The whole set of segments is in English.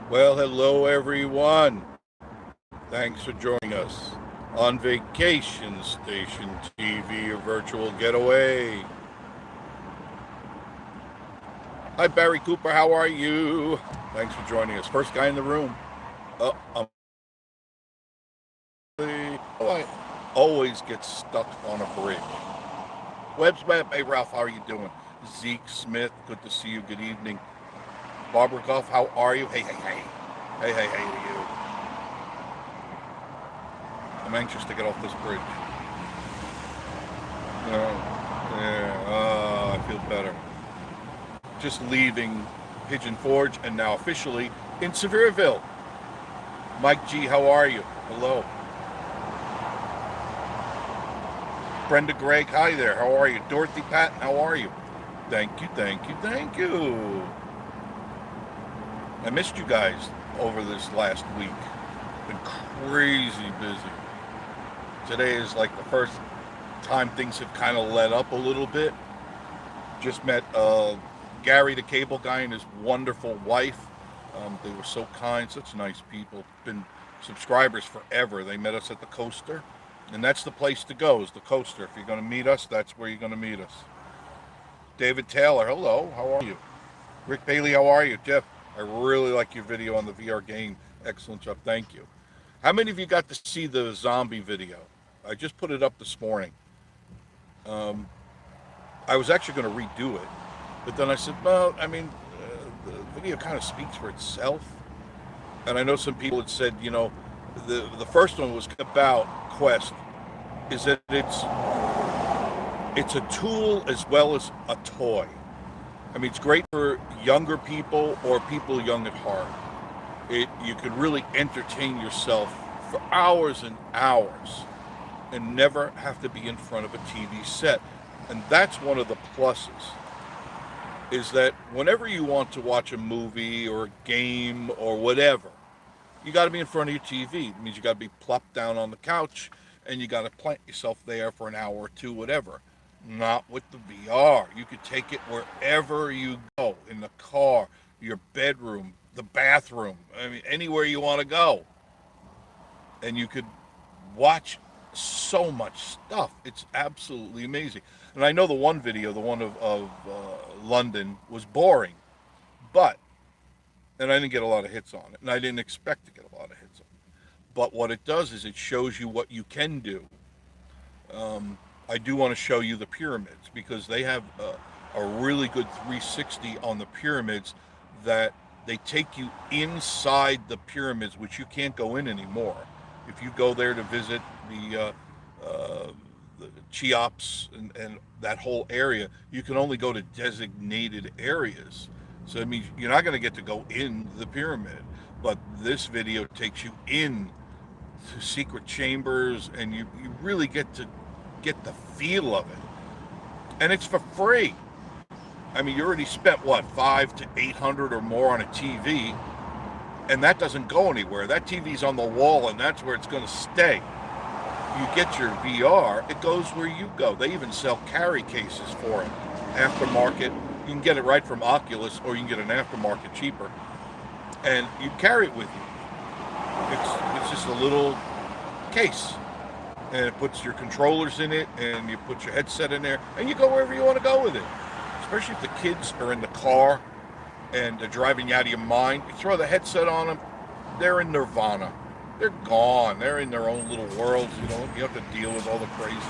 Well, hello everyone. Thanks for joining us on Vacation Station TV, a virtual getaway. Hi, Barry Cooper. How are you? Thanks for joining us. First guy in the room. I'm I always get stuck on a bridge. Webb's Web. Hey, Ralph. How are you doing? Zeke Smith. Good to see you. Good evening. Barbara Goff. How are you? Hey, hey, hey. Hey, hey, hey to you. I'm anxious to get off this bridge. I feel better. Just leaving Pigeon Forge and now officially in Sevierville. Mike G, how are you? Hello. Brenda Gregg, hi there. How are you? Dorothy Patton, how are you? Thank you, thank you, thank you. I missed you guys over this last week. Been crazy busy. Today is like the first time things have kind of let up a little bit. Just met Gary, the cable guy, and his wonderful wife. They were so kind, such nice people. Been subscribers forever. They met us at the Coaster, and that's the place to go. Is the Coaster. If you're going to meet us, that's where you're going to meet us. David Taylor, hello. How are you? Rick Bailey, how are you? Jeff, I really like your video on the VR game. Excellent job. Thank you. How many of you got to see the zombie video? I just put it up this morning. Um, I was actually going to redo it, but then I said, well, I mean, the video kind of speaks for itself. And I know some people had said, the first one was about Quest, is that it's a tool as well as a toy. I mean, it's great for younger people or people young at heart. You could really entertain yourself for hours and hours and never have to be in front of a TV set. And that's one of the pluses, is that whenever you want to watch a movie or a game or whatever, you got to be in front of your TV. It means you got to be plopped down on the couch and you got to plant yourself there for an hour or two, whatever. Not with the VR. You could take it wherever you go, in the car, your bedroom, the bathroom, I mean, anywhere you want to go. And you could watch so much stuff. It's absolutely amazing. And I know the one video, the one of London, was boring, but, and I didn't get a lot of hits on it, and I didn't expect to get a lot of hits on it. But what it does is it shows you what you can do. I do want to show you the pyramids because they have a really good 360 on the pyramids, that they take you inside the pyramids, which you can't go in anymore. If you go there to visit the Cheops and that whole area, you can only go to designated areas. So it means you're not going to get to go in the pyramid. But this video takes you in to secret chambers, and you really get the feel of it. And it's for free. I mean, you already spent what, 500 to 800 or more on a TV, and that doesn't go anywhere. That TV's on the wall, and that's where it's going to stay. You get your VR, it goes where you go. They even sell carry cases for it, aftermarket. You can get it right from Oculus, or you can get an aftermarket cheaper, and you carry it with you. It's just a little case, and it puts your controllers in it, and you put your headset in there, and you go wherever you want to go with it. Especially if the kids are in the car and they're driving you out of your mind. You throw the headset on them, they're in nirvana. They're gone. They're in their own little worlds. You have to deal with all the craziness.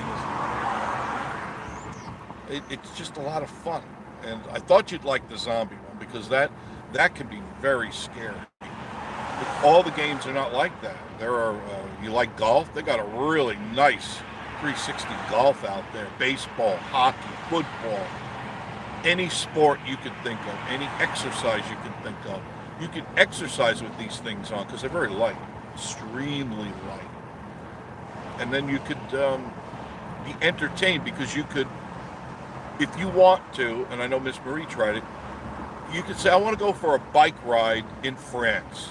It's just a lot of fun. And I thought you'd like the zombie one because that can be very scary. But all the games are not like that. There are, you like golf? They got a really nice 360 golf out there. Baseball, hockey, football, any sport you could think of, any exercise you could think of. You can exercise with these things on because they're very light, extremely light. And then you could be entertained because you could, if you want to, and I know Miss Marie tried it, you could say, I want to go for a bike ride in France.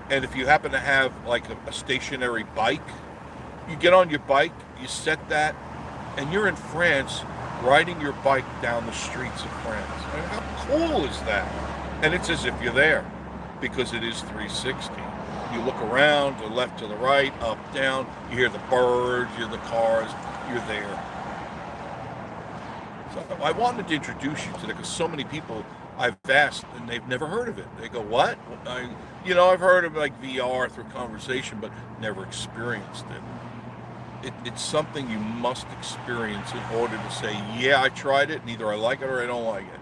And if you happen to have like a stationary bike, you get on your bike, you set that, and you're in France riding your bike down the streets of France. I mean, how cool is that? And it's as if you're there. because it is 360. You look around, to the left, to the right, up, down. You hear the birds, you hear the cars. You're there. So I wanted to introduce you to it because so many people I've asked and they've never heard of it. They go, "What?" I've heard of like VR through conversation, but never experienced it. It's something you must experience in order to say, "Yeah, I tried it, and either I like it or I don't like it."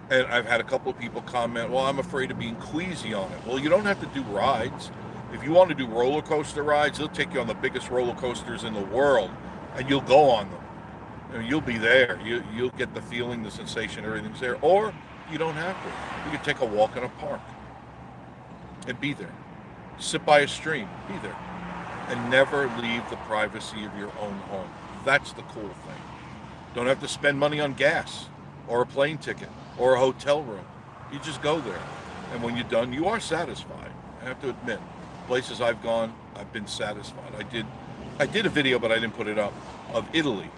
And I've had a couple of people comment, "Well, I'm afraid of being queasy on it." Well, you don't have to do rides. If you want to do roller coaster rides, they'll take you on the biggest roller coasters in the world, and you'll go on them. You'll be there. You'll get the feeling, the sensation, everything's there. Or you don't have to. You can take a walk in a park and be there. Sit by a stream, be there, and never leave the privacy of your own home. That's the cool thing. Don't have to spend money on gas or a plane ticket or a hotel room. You just go there. And when you're done, you are satisfied. I have to admit, places I've gone, I've been satisfied. I did a video, but I didn't put it up, of Italy.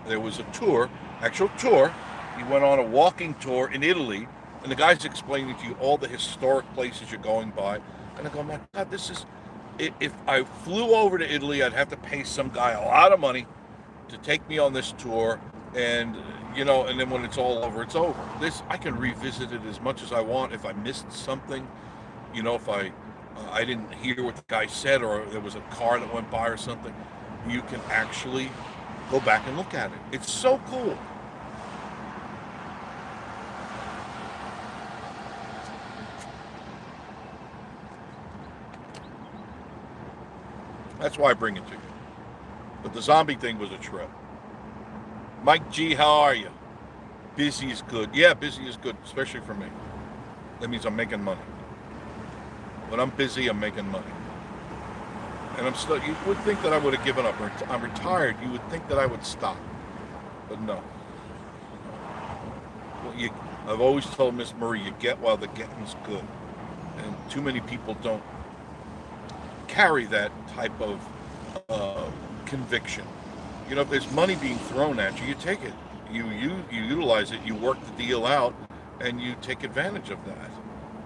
There was a tour, actual tour. You went on a walking tour in Italy, and the guy's explaining to you all the historic places you're going by. And I go, my God, this is, if I flew over to Italy, I'd have to pay some guy a lot of money to take me on this tour. And, and then when it's all over, it's over. This, I can revisit it as much as I want. If I missed something, if I didn't hear what the guy said, or there was a car that went by or something, you can actually go back and look at it. It's so cool. That's why I bring it to you. But the zombie thing was a trip. Mike G, how are you? Busy is good. Yeah, busy is good, especially for me. That means I'm making money. When I'm busy, I'm making money. And I'm still, you would think that I would have given up. I'm retired. You would think that I would stop. But no. Well, I've always told Miss Marie, you get while the getting's good. And too many people don't carry that type of conviction. If there's money being thrown at you, you take it. You utilize it. You work the deal out, and you take advantage of that.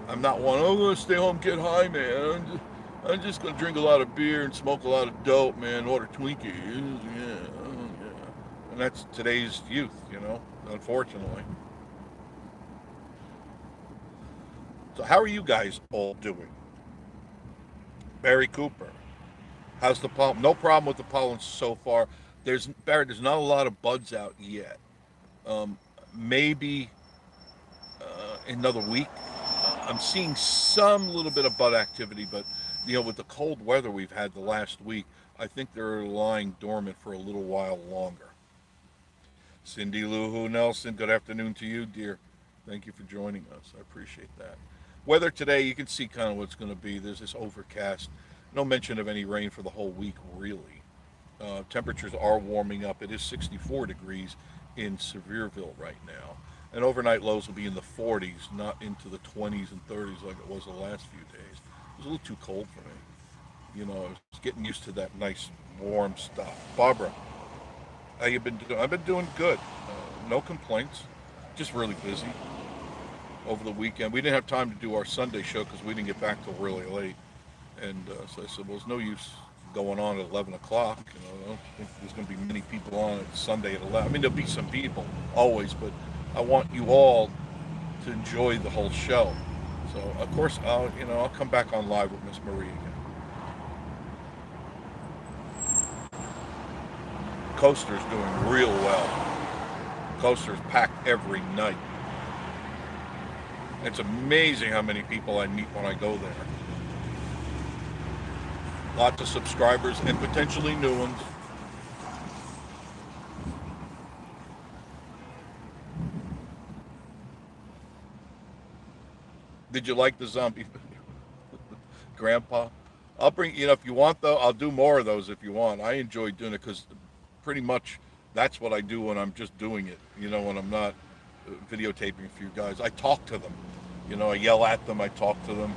I'm not one, I'm going to stay home, get high, man. I'm just going to drink a lot of beer and smoke a lot of dope, man, order Twinkies. Yeah. And that's today's youth, unfortunately. So how are you guys all doing? Barry Cooper, how's the pollen? No problem with the pollen so far. There's not a lot of buds out yet. Maybe another week. I'm seeing some little bit of bud activity, but with the cold weather we've had the last week, I think they're lying dormant for a little while longer. Cindy Lou Who Nelson, good afternoon to you, dear. Thank you for joining us. I appreciate that. Weather today, you can see kind of what's going to be. There's this overcast. No mention of any rain for the whole week, really. Temperatures are warming up. It is 64 degrees in Sevierville right now. And overnight lows will be in the 40s, not into the 20s and 30s like it was the last few days. It was a little too cold for me. I was getting used to that nice warm stuff. Barbara, how you been doing? I've been doing good. No complaints. Just really busy over the weekend. We didn't have time to do our Sunday show because we didn't get back till really late. And so I said, well, there's no use going on at 11 o'clock. I don't think there's going to be many people on it Sunday at 11. I mean, there'll be some people, always, but I want you all to enjoy the whole show. So, of course, I'll come back on live with Miss Marie again. Coaster's doing real well. Coaster's packed every night. It's amazing how many people I meet when I go there. Lots of subscribers and potentially new ones. Did you like the zombie video? Grandpa? I'll bring, if you want though, I'll do more of those if you want. I enjoy doing it because pretty much that's what I do when I'm just doing it. When I'm not videotaping for you guys. I talk to them. I yell at them, I talk to them.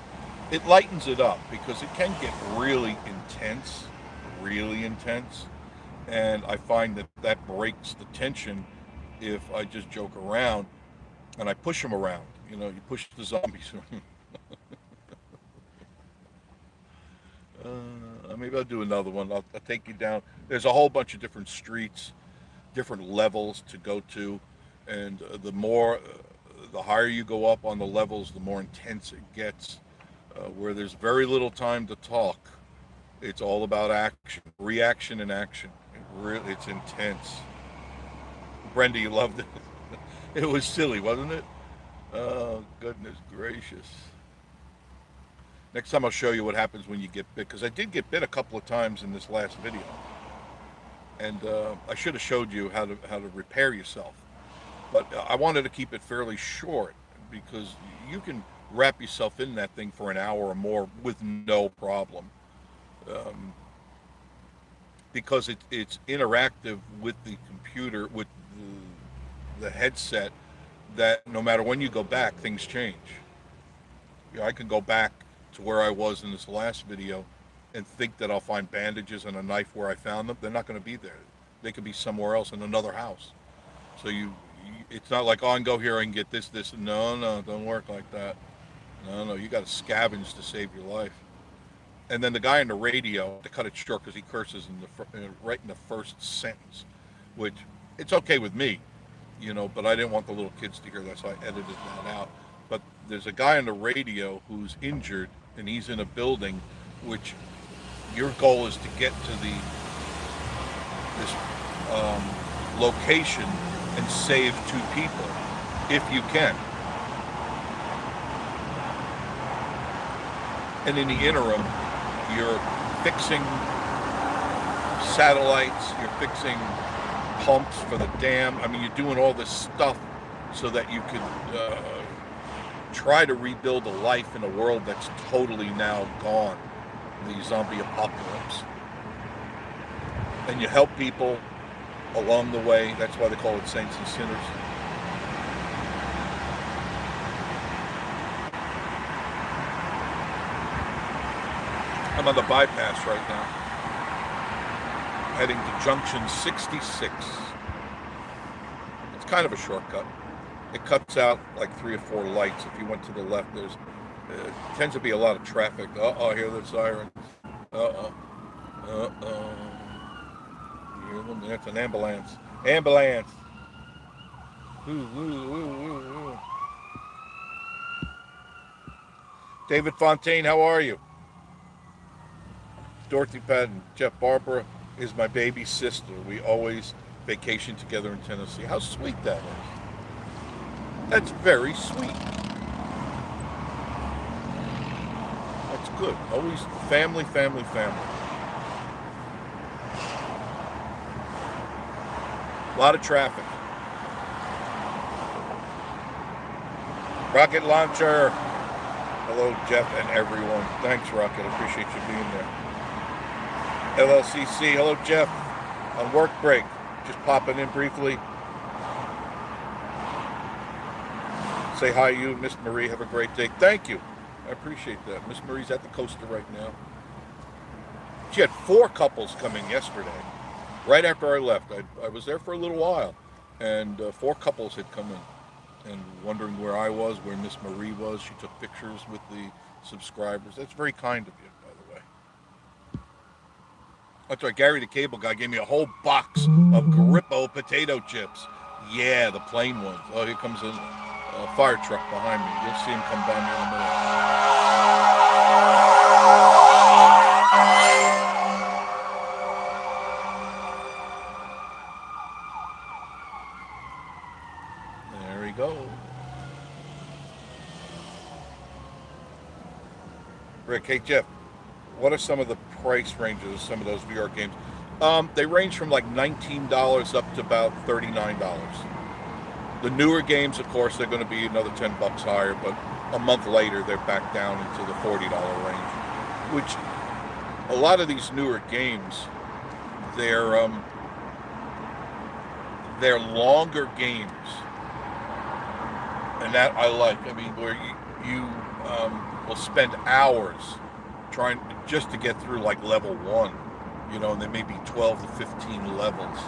It lightens it up because it can get really intense. And I find that breaks the tension if I just joke around and I push them around. You push the zombies. Maybe I'll do another one. I'll take you down. There's a whole bunch of different streets, different levels to go to, and the higher you go up on the levels, the more intense it gets. Where there's very little time to talk, it's all about action, reaction, and action. It's intense. Brenda, you loved it. It was silly, wasn't it? Oh, goodness gracious. Next time I'll show you what happens when you get bit, because I did get bit a couple of times in this last video, and I should have showed you how to repair yourself. But I wanted to keep it fairly short because you can wrap yourself in that thing for an hour or more with no problem, um, because it's interactive with the computer, with the headset. That no matter when you go back, things change. I can go back to where I was in this last video and think that I'll find bandages and a knife where I found them. They're not going to be there. They could be somewhere else in another house. So it's not like, oh, I can go here and get this. No, don't work like that. No, you got to scavenge to save your life. And then the guy on the radio, to cut it short because he curses right in the first sentence, which it's okay with me, but I didn't want the little kids to hear that, so I edited that out. But there's a guy on the radio who's injured, and he's in a building, which your goal is to get to this location and save two people, if you can. And in the interim, you're fixing satellites, you're fixing pumps for the dam. I mean, you're doing all this stuff so that you could try to rebuild a life in a world that's totally now gone, the zombie apocalypse. And you help people along the way. That's why they call it Saints and Sinners. I'm on the bypass right now, heading to junction 66. It's kind of a shortcut. It cuts out like 3 or 4 lights. If you went to the left, there's tends to be a lot of traffic. I hear the sirens. You hear them? That's an ambulance. Ambulance. Ooh. David Fontaine, how are you? Dorothy Patton, Jeff, Barbara is my baby sister. We always vacation together in Tennessee. How sweet that is. That's very sweet. That's good. Always family. A lot of traffic. Rocket launcher. Hello, Jeff and everyone. Thanks, Rocket. I appreciate you being there. LLCC. Hello, Jeff. On work break. Just popping in briefly. Say hi, you, Miss Marie. Have a great day. Thank you. I appreciate that. Miss Marie's at the coaster right now. She had 4 couples coming yesterday. Right after I left. I was there for a little while. And 4 couples had come in. And wondering where I was, where Miss Marie was. She took pictures with the subscribers. That's very kind of you, by the way. That's right. Gary the Cable Guy gave me a whole box of Grippo potato chips. Yeah, the plain ones. Oh, here comes a fire truck behind me. You'll see him come down here in a minute. There he goes. Rick, hey Jeff, what are some of the price ranges of some of those VR games? They range from like $19 up to about $39. The newer games, of course, they're going to be another $10 higher, but a month later they're back down into the $40 range. Which a lot of these newer games, they're longer games, and that I like. I mean, where you will spend hours trying just to get through like level 1, and there may be 12 to 15 levels.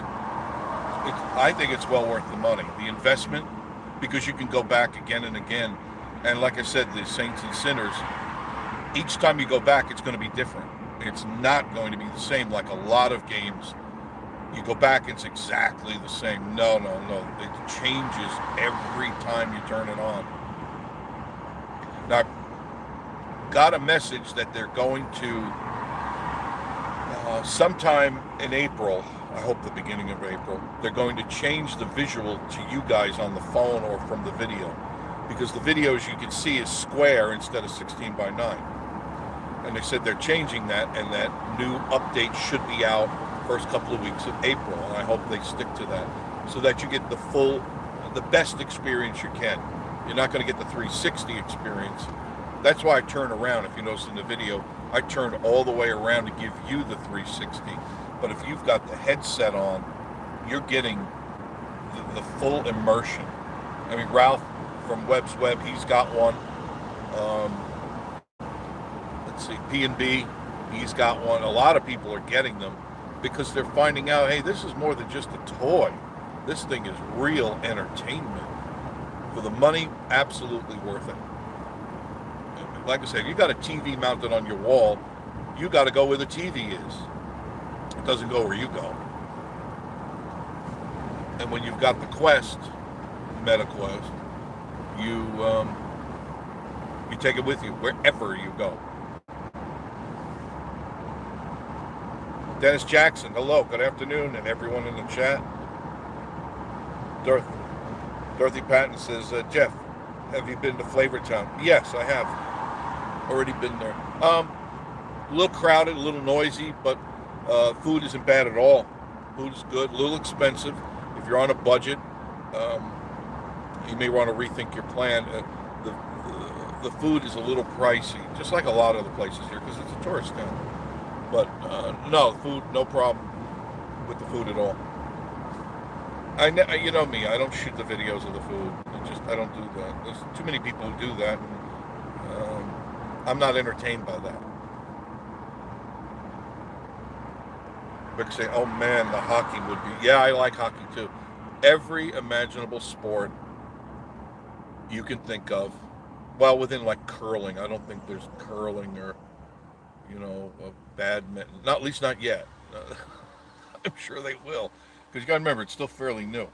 I think it's well worth the money, the investment, because you can go back again and again. And like I said, the Saints and Sinners, each time you go back, it's going to be different. It's not going to be the same like a lot of games. You go back, it's exactly the same. No. It changes every time you turn it on. Now, I got a message that they're going to, sometime in April, I hope the beginning of April, they're going to change the visual to you guys on the phone or from the video. Because the videos you can see is square instead of 16 by 9. And they said they're changing that, and that new update should be out first couple of weeks of April, and I hope they stick to that so that you get the best experience you can. You're not going to get the 360 experience. That's why I turn around. If you notice in the video, I turn all the way around to give you the 360. But if you've got the headset on, you're getting the full immersion. I mean, Ralph from Webb's Web, he's got one. Let's see, P&B, he's got one. A lot of people are getting them because they're finding out, hey, this is more than just a toy. This thing is real entertainment. For the money, absolutely worth it. Like I said, you got a TV mounted on your wall, you got to go where the TV is. It doesn't go where you go. And when you've got the Quest, MetaQuest, you take it with you wherever you go. Dennis Jackson, hello, good afternoon, and everyone in the chat. Dorothy Patton says, Jeff, have you been to Flavortown? Yes, I have. Already been there. A little crowded, a little noisy, but food isn't bad at all. Food is good, a little expensive. If you're on a budget, you may want to rethink your plan. The food is a little pricey, just like a lot of the places here, because it's a tourist town. But no, food, no problem with the food at all. You know me, I don't shoot the videos of the food. I don't do that. There's too many people who do that. And, I'm not entertained by that. Rick say, oh man, the hockey would be. Yeah, I like hockey too. Every imaginable sport you can think of. Well, within like curling. I don't think there's curling or, badminton. Not, at least not yet. I'm sure they will. Because you got to remember, it's still fairly new.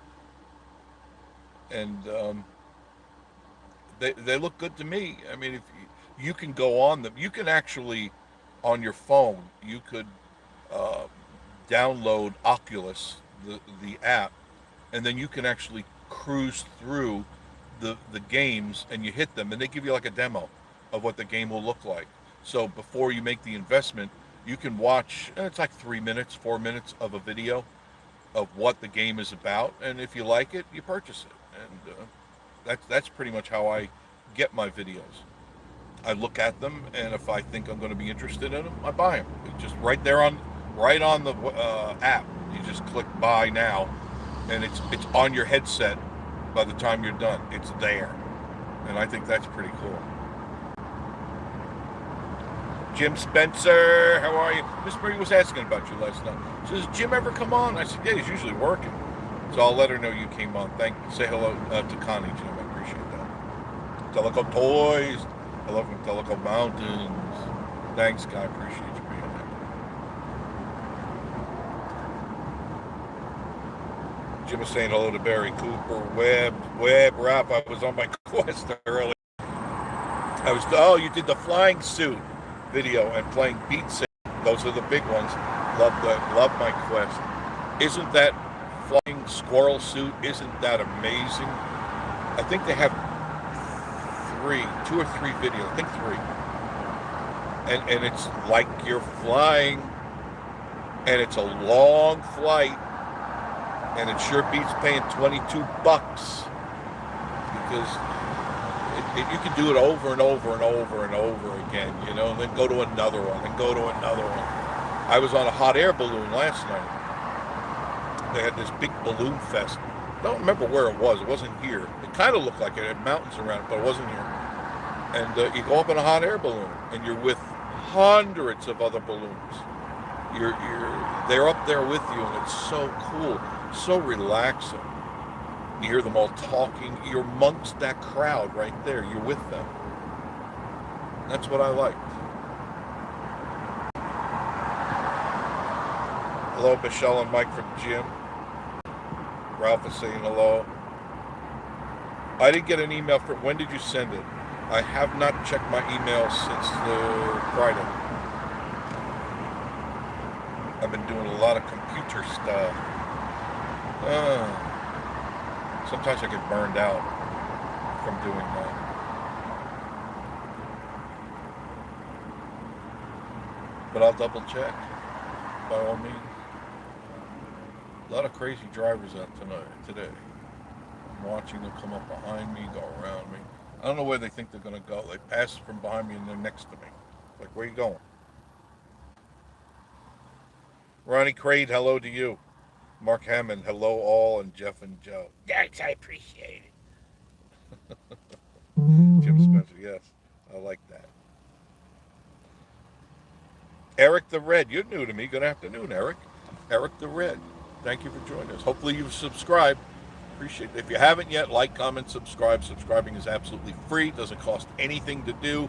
And they look good to me. I mean, if you can go on them, you can actually, on your phone, you could download Oculus, the app, and then you can actually cruise through the games, and you hit them, and they give you like a demo of what the game will look like. So before you make the investment, you can watch, it's like 3 minutes, 4 minutes of a video of what the game is about, and if you like it, you purchase it. And that's pretty much how I get my videos. I look at them, and if I think I'm going to be interested in them, I buy them. It's just right on the app. You just click buy now, and it's on your headset by the time you're done. It's there, and I think that's pretty cool. Jim Spencer, how are you? Miss Marie was asking about you last night. She says, Jim ever come on? I said, yeah, he's usually working. So I'll let her know you came on. Say hello to Connie, Jim. I appreciate that. Teleco Toys. Hello from Teleco Mountains. Thanks, Guy. Appreciate you being there. Jim is saying hello to Barry Cooper, Webb, Rap. I was on my Quest earlier. You did the flying suit video and playing Beat Saber. Those are the big ones. Love my Quest. Isn't that flying squirrel suit? Isn't that amazing? I think they have 2 or 3 videos. I think 3. And it's like you're flying, and it's a long flight, and it sure beats paying $22 because you can do it over and over and over and over again, and then go to another one and go to another one. I was on a hot air balloon last night. They had this big balloon fest. I don't remember where it was. It wasn't here. It kind of looked like it had mountains around it, but it wasn't here. And you go up in a hot air balloon, and you're with hundreds of other balloons. They're up there with you, and it's so cool, so relaxing. You hear them all talking. You're amongst that crowd right there. You're with them. That's what I liked. Hello, Michelle and Mike from the gym. Ralph is saying hello. I didn't get an email from. When did you send it? I have not checked my email since the Friday. I've been doing a lot of computer stuff. Sometimes I get burned out from doing that. But I'll double check, by all means. A lot of crazy drivers out today. I'm watching them come up behind me, go around me. I don't know where they think they're going to go. They pass from behind me and they're next to me. Like, where are you going? Ronnie Crade, hello to you. Mark Hammond, hello all, and Jeff and Joe. Thanks, I appreciate it. Jim Spencer, yes, I like that. Eric the Red, you're new to me. Good afternoon, Eric. Eric the Red, thank you for joining us. Hopefully you've subscribed. Appreciate it. If you haven't yet, like, comment, subscribe. Subscribing is absolutely free. Doesn't cost anything to do.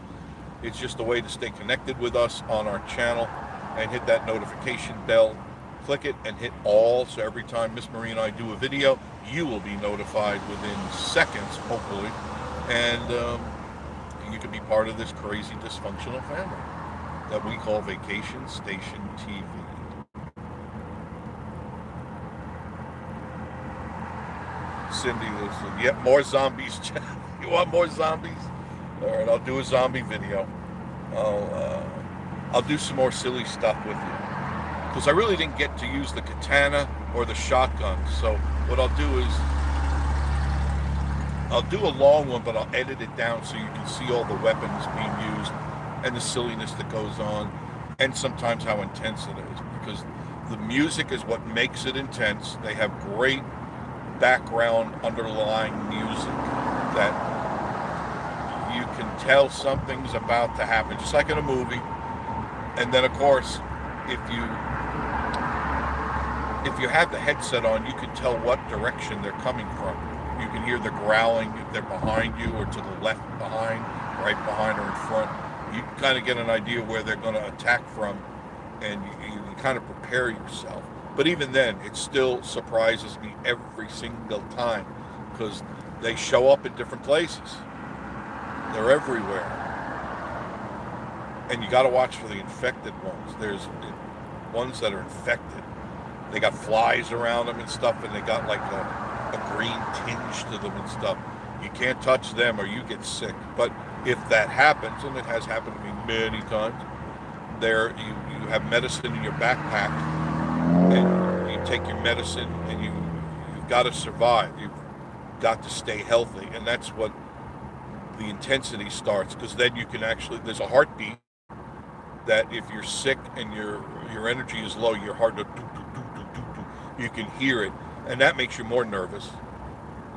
It's just a way to stay connected with us on our channel, and hit that notification bell. Click it and hit all, so every time Miss Marie and I do a video, you will be notified within seconds, hopefully, and you can be part of this crazy dysfunctional family that we call Vacation Station TV. Cindy, listen, yep, more zombies. You want more zombies? All right, I'll do a zombie video. I'll do some more silly stuff with you, because I really didn't get to use the katana or the shotgun. So what I'll do is I'll do a long one, but I'll edit it down so you can see all the weapons being used and the silliness that goes on, and sometimes how intense it is, because the music is what makes it intense. They have great background underlying music that you can tell something's about to happen, just like in a movie. And then, of course, if you have the headset on, you can tell what direction they're coming from. You can hear the growling if they're behind you, or to the left behind, right behind, or in front. You can kind of get an idea where they're going to attack from, and you can kind of prepare yourself. But even then, it still surprises me every single time, because they show up in different places. They're everywhere. And you got to watch for the infected ones. There's ones that are infected. They got flies around them and stuff, and they got like a green tinge to them and stuff. You can't touch them or you get sick. But if that happens, and it has happened to me many times, you have medicine in your backpack, and you take your medicine, and you've got to survive. You've got to stay healthy, and that's what the intensity starts, because then you can actually, there's a heartbeat that if you're sick and your energy is low, your heart will you can hear it, and that makes you more nervous,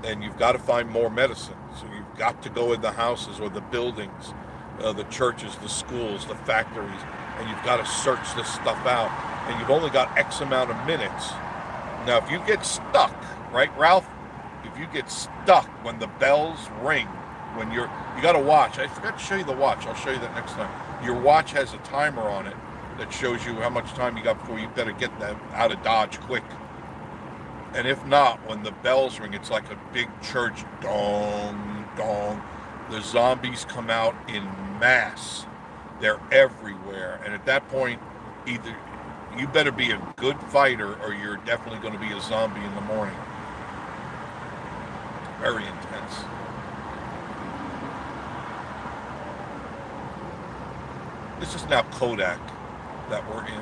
and you've got to find more medicine. So you've got to go in the houses or the buildings, the churches, the schools, the factories, and you've got to search this stuff out, and you've only got X amount of minutes. Now, if you get stuck, right, Ralph? If you get stuck when the bells ring, when you got to watch. I forgot to show you the watch. I'll show you that next time. Your watch has a timer on it that shows you how much time you got before you better get that out of Dodge quick. And if not, when the bells ring, it's like a big church, dong, dong. The zombies come out in mass. They're everywhere. And at that point, either you better be a good fighter, or you're definitely going to be a zombie in the morning. Very intense. This is now Kodak that we're in.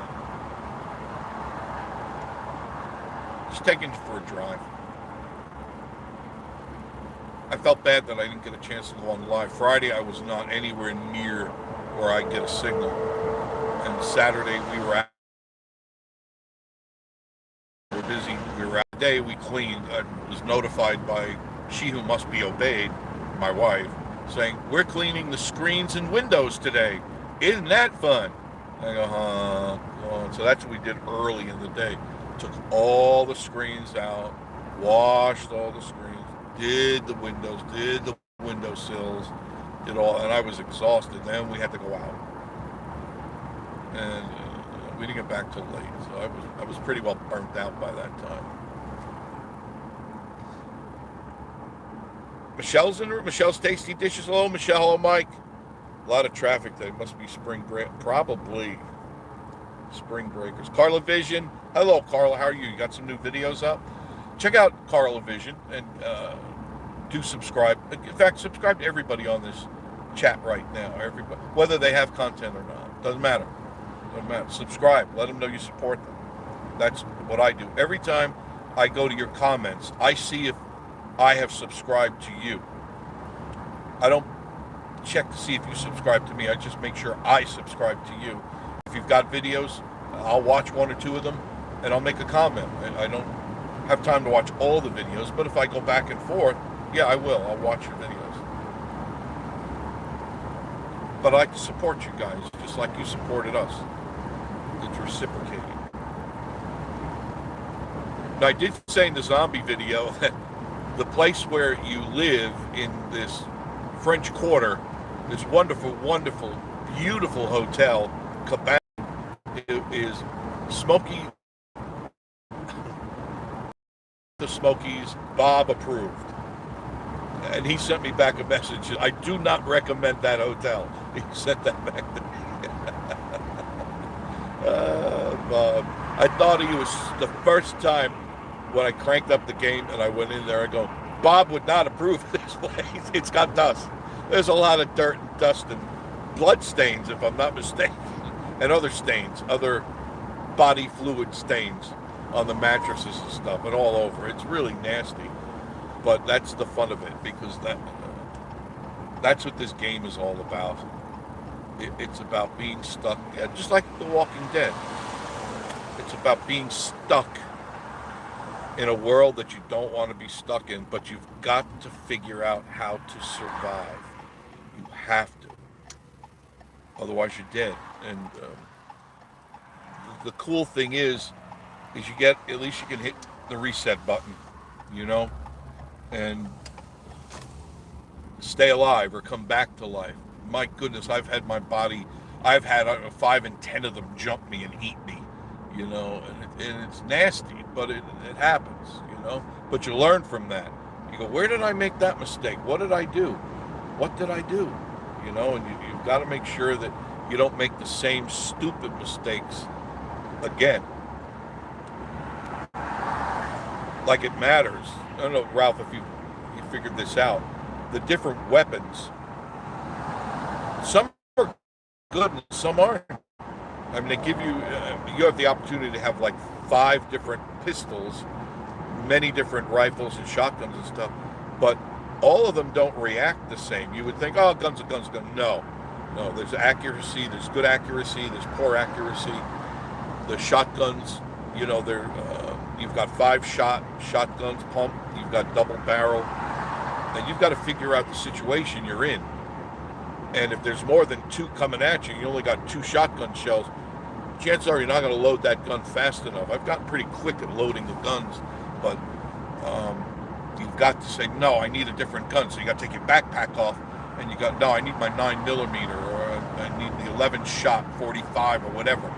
Just taking you for a drive. I felt bad that I didn't get a chance to go on live. Friday, I was not anywhere near where I get a signal. And Saturday, we were busy. We were out today. We cleaned. I was notified by she who must be obeyed, my wife, saying, "We're cleaning the screens and windows today. Isn't that fun?" I go, huh? So that's what we did early in the day. Took all the screens out, washed all the screens, did the windows, did the windowsills, did all, and I was exhausted. Then we had to go out. And We didn't get back till late, so I was pretty well burnt out by that time. Michelle's in the room. Michelle's Tasty Dishes. Hello, Michelle. Hello, Mike. A lot of traffic there. Must be spring break. Probably spring breakers. Carla Vision. Hello, Carla. How are you? You got some new videos up? Check out Carla Vision and do subscribe. In fact, subscribe to everybody on this chat right now. Everybody, whether they have content or not, doesn't matter. Doesn't matter. Subscribe. Let them know you support them. That's what I do. Every time I go to your comments, I see if I have subscribed to you. I don't check to see if you subscribe to me. I just make sure I subscribe to you. If you've got videos, I'll watch one or two of them and I'll make a comment. I don't have time to watch all the videos, but if I go back and forth, yeah, I will. I'll watch your videos. But I like to support you guys, just like you supported us. It's reciprocating. Now, I did say in the zombie video that the place where you live in this French Quarter, this wonderful, wonderful, beautiful hotel, Cabana, is Smokey, the Smokies, Bob approved. And he sent me back a message. I do not recommend that hotel. He sent that back to me. Bob. I thought he was the first time when I cranked up the game and I went in there, I go, Bob would not approve of this place. It's got dust. There's a lot of dirt and dust and blood stains, if I'm not mistaken, and other stains, other body fluid stains on the mattresses and stuff and all over. It's really nasty. But that's the fun of it, because that's what this game is all about. It's about being stuck, just like The Walking Dead. It's about being stuck in a world that you don't want to be stuck in, but you've got to figure out how to survive. You have to. Otherwise you're dead. And the cool thing is you get, at least you can hit the reset button, you know, and stay alive or come back to life. My goodness, I've had 5 and 10 of them jump me and eat me, you know, and it's nasty, but it happens, you know. But you learn from that. You go, where did I make that mistake? What did I do? What did I do? You know, and you've got to make sure that you don't make the same stupid mistakes again. Like it matters. I don't know, Ralph, if you figured this out. The different weapons, some are good and some aren't. I mean, they give you, you have the opportunity to have like 5 different pistols, many different rifles and shotguns and stuff, but all of them don't react the same. You would think, oh, gun's a gun. No, there's accuracy, there's good accuracy, there's poor accuracy. The shotguns, you know, they're, you've got 5 shotguns pumped, you've got double barrel, and you've got to figure out the situation you're in. And if there's more than 2 coming at you, you only got 2 shotgun shells, chances are you're not going to load that gun fast enough. I've gotten pretty quick at loading the guns, but you've got to say, no, I need a different gun. So you got to take your backpack off, and you got, no, I need my 9mm, or I need the 11-shot 45 or whatever.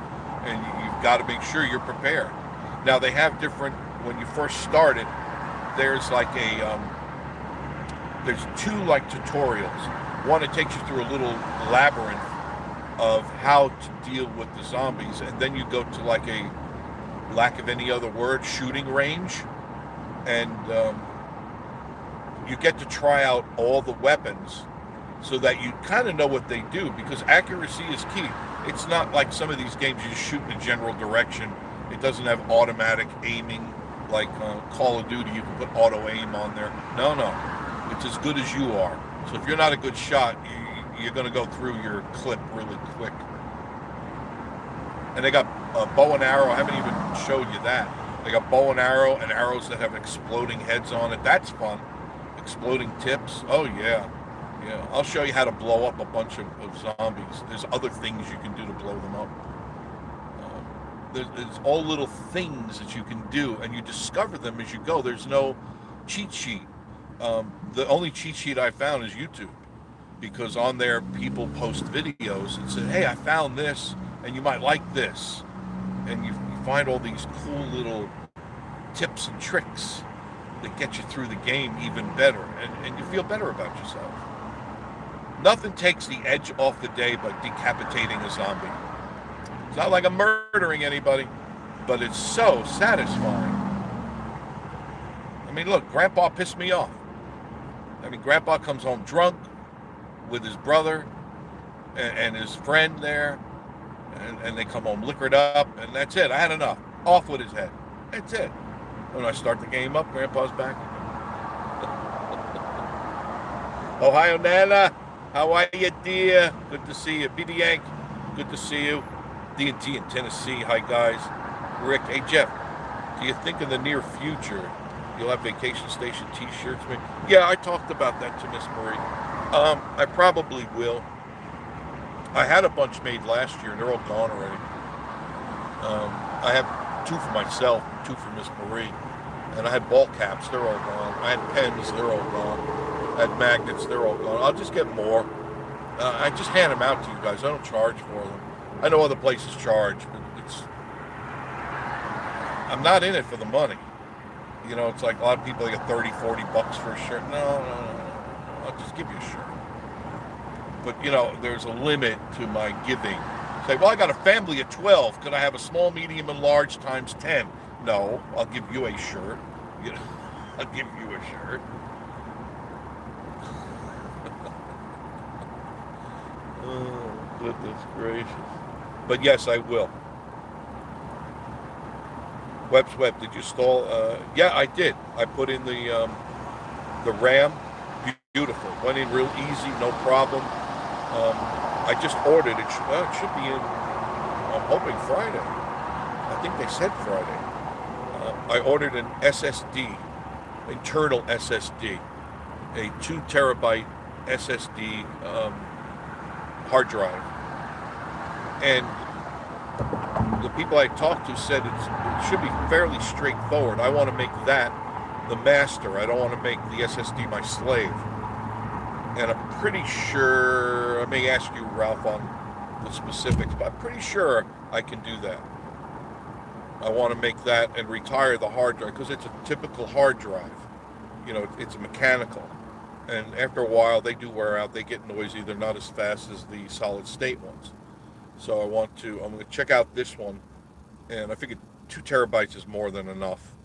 And you've got to make sure you're prepared. Now, they have different, when you first start it, there's like there's 2 like tutorials. One, it takes you through a little labyrinth of how to deal with the zombies, and then you go to like a, lack of any other word, shooting range, and you get to try out all the weapons so that you kind of know what they do, because accuracy is key. It's not like some of these games you just shoot in a general direction. It doesn't have automatic aiming like Call of Duty. You can put auto aim on there. No, it's as good as you are. So if you're not a good shot, you're going to go through your clip really quick. And they got bow and arrow. I haven't even showed you that. They got bow and arrow and arrows that have exploding heads on it. That's fun. Exploding tips. Oh, yeah. Yeah. I'll show you how to blow up a bunch of zombies. There's other things you can do to blow them up. There's all little things that you can do, and you discover them as you go. There's no cheat sheet. The only cheat sheet I found is YouTube, because on there people post videos and say, hey, I found this and you might like this, and you find all these cool little tips and tricks that get you through the game even better, and you feel better about yourself. Nothing takes the edge off the day but decapitating a zombie. It's not like I'm murdering anybody, but it's so satisfying. I mean, look, Grandpa pissed me off. I mean, Grandpa comes home drunk with his brother and his friend there, and they come home liquored up, and that's it. I had enough. Off with his head. That's it. When I start the game up, Grandpa's back. Ohio Nana, how are you, dear? Good to see you. BB Yank, good to see you. D&T in Tennessee, hi guys. Rick, hey Jeff, do you think in the near future you'll have vacation station t-shirts made? Yeah, I talked about that to Miss Marie. I probably will. I had a bunch made last year and they're all gone already. I have 2 for myself, 2 for Miss Marie. And I had ball caps, they're all gone. I had pens, they're all gone. I had magnets, they're all gone. I'll just get more. I just hand them out to you guys. I don't charge for them. I know other places charge, but I'm not in it for the money. You know, it's like a lot of people get 30, 40 bucks for a shirt. No. I'll just give you a shirt. But, you know, there's a limit to my giving. Say, well, I got a family of 12. Could I have a small, medium, and large times 10? No, I'll give you a shirt. You know, I'll give you a shirt. Oh, goodness gracious. But yes, I will. Web, did you install? Yeah, I did. I put in the RAM. Beautiful. Went in real easy, no problem. I just ordered it. It should be in, I'm hoping Friday. I think they said Friday. I ordered an SSD, internal SSD, a 2 terabyte SSD hard drive. And the people I talked to said it should be fairly straightforward. I want to make that the master. I don't want to make the SSD my slave. And I'm pretty sure, I may ask you, Ralph, on the specifics, but I'm pretty sure I can do that. I want to make that and retire the hard drive because it's a typical hard drive. You know, it's mechanical. And after a while, they do wear out. They get noisy. They're not as fast as the solid state ones. So I'm going to check out this one. And I figured 2 terabytes is more than enough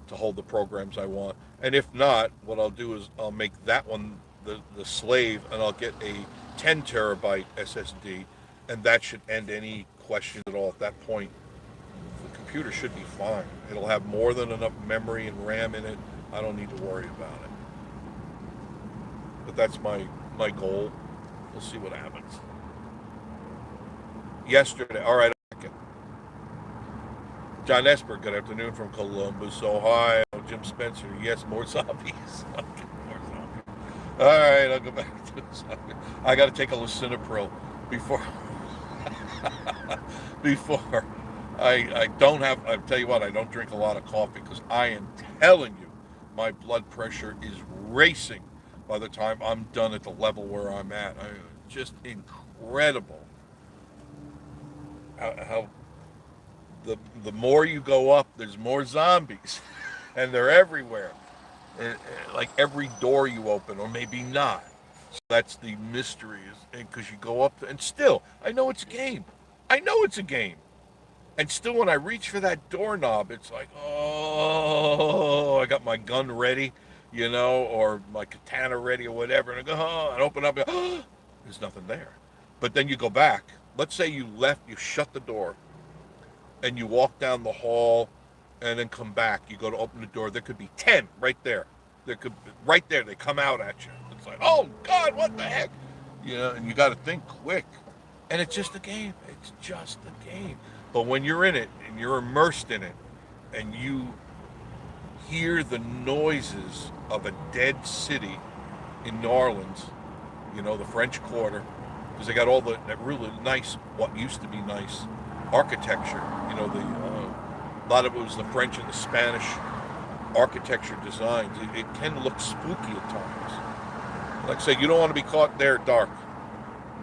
to hold the programs I want. And if not, what I'll do is I'll make that one the slave, and I'll get a 10 terabyte SSD, and that should end any questions at all. At that point, the computer should be fine. It'll have more than enough memory and RAM in it. I don't need to worry about it. But that's my goal. We'll see what happens. Yesterday, all right, John Esper, good afternoon from Columbus, Ohio. Jim Spencer, yes, more zombies. Okay, more zombies. All right, I'll go back to the zombies. I got to take a lisinopril before I don't have. I tell you what, I don't drink a lot of coffee because I am telling you, my blood pressure is racing by the time I'm done at the level where I'm at. Just incredible how the more you go up, there's more zombies, and they're everywhere. Like every door you open, or maybe not. So that's the mystery, is because you go up, and still, I know it's a game. I know it's a game. And still, when I reach for that doorknob, it's like, oh, I got my gun ready, you know, or my katana ready, or whatever, and I go, oh, and open up, and oh, there's nothing there. But then you go back. Let's say you shut the door, and you walk down the hall, and then come back. You go to open the door. There could be 10 right there. Right there. They come out at you. It's like, oh God, what the heck? You know, and you got to think quick. And it's just a game. It's just a game. But when you're in it and you're immersed in it, and you hear the noises of a dead city in New Orleans, you know, the French Quarter, because they got all that really nice, what used to be nice architecture. You know, a lot of it was the French and the Spanish architecture designs. It can look spooky at times. Like I say, you don't want to be caught there dark.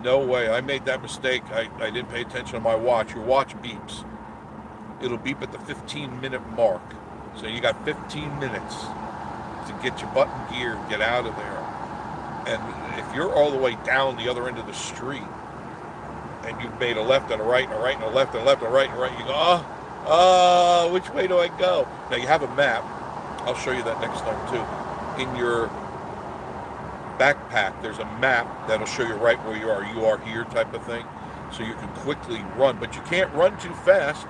No way. I made that mistake. I didn't pay attention to my watch. Your watch beeps. it'll beep at the 15-minute mark. So you got 15 minutes to get your butt in gear and get out of there. And if you're all the way down the other end of the street and you've made a left and a right and a right and a left and a left and a right and a right, you go, which way do I go? Now you have a map. I'll show you that next time too. In your backpack, there's a map that'll show you right where you are. You are here type of thing. So you can quickly run, but you can't run too fast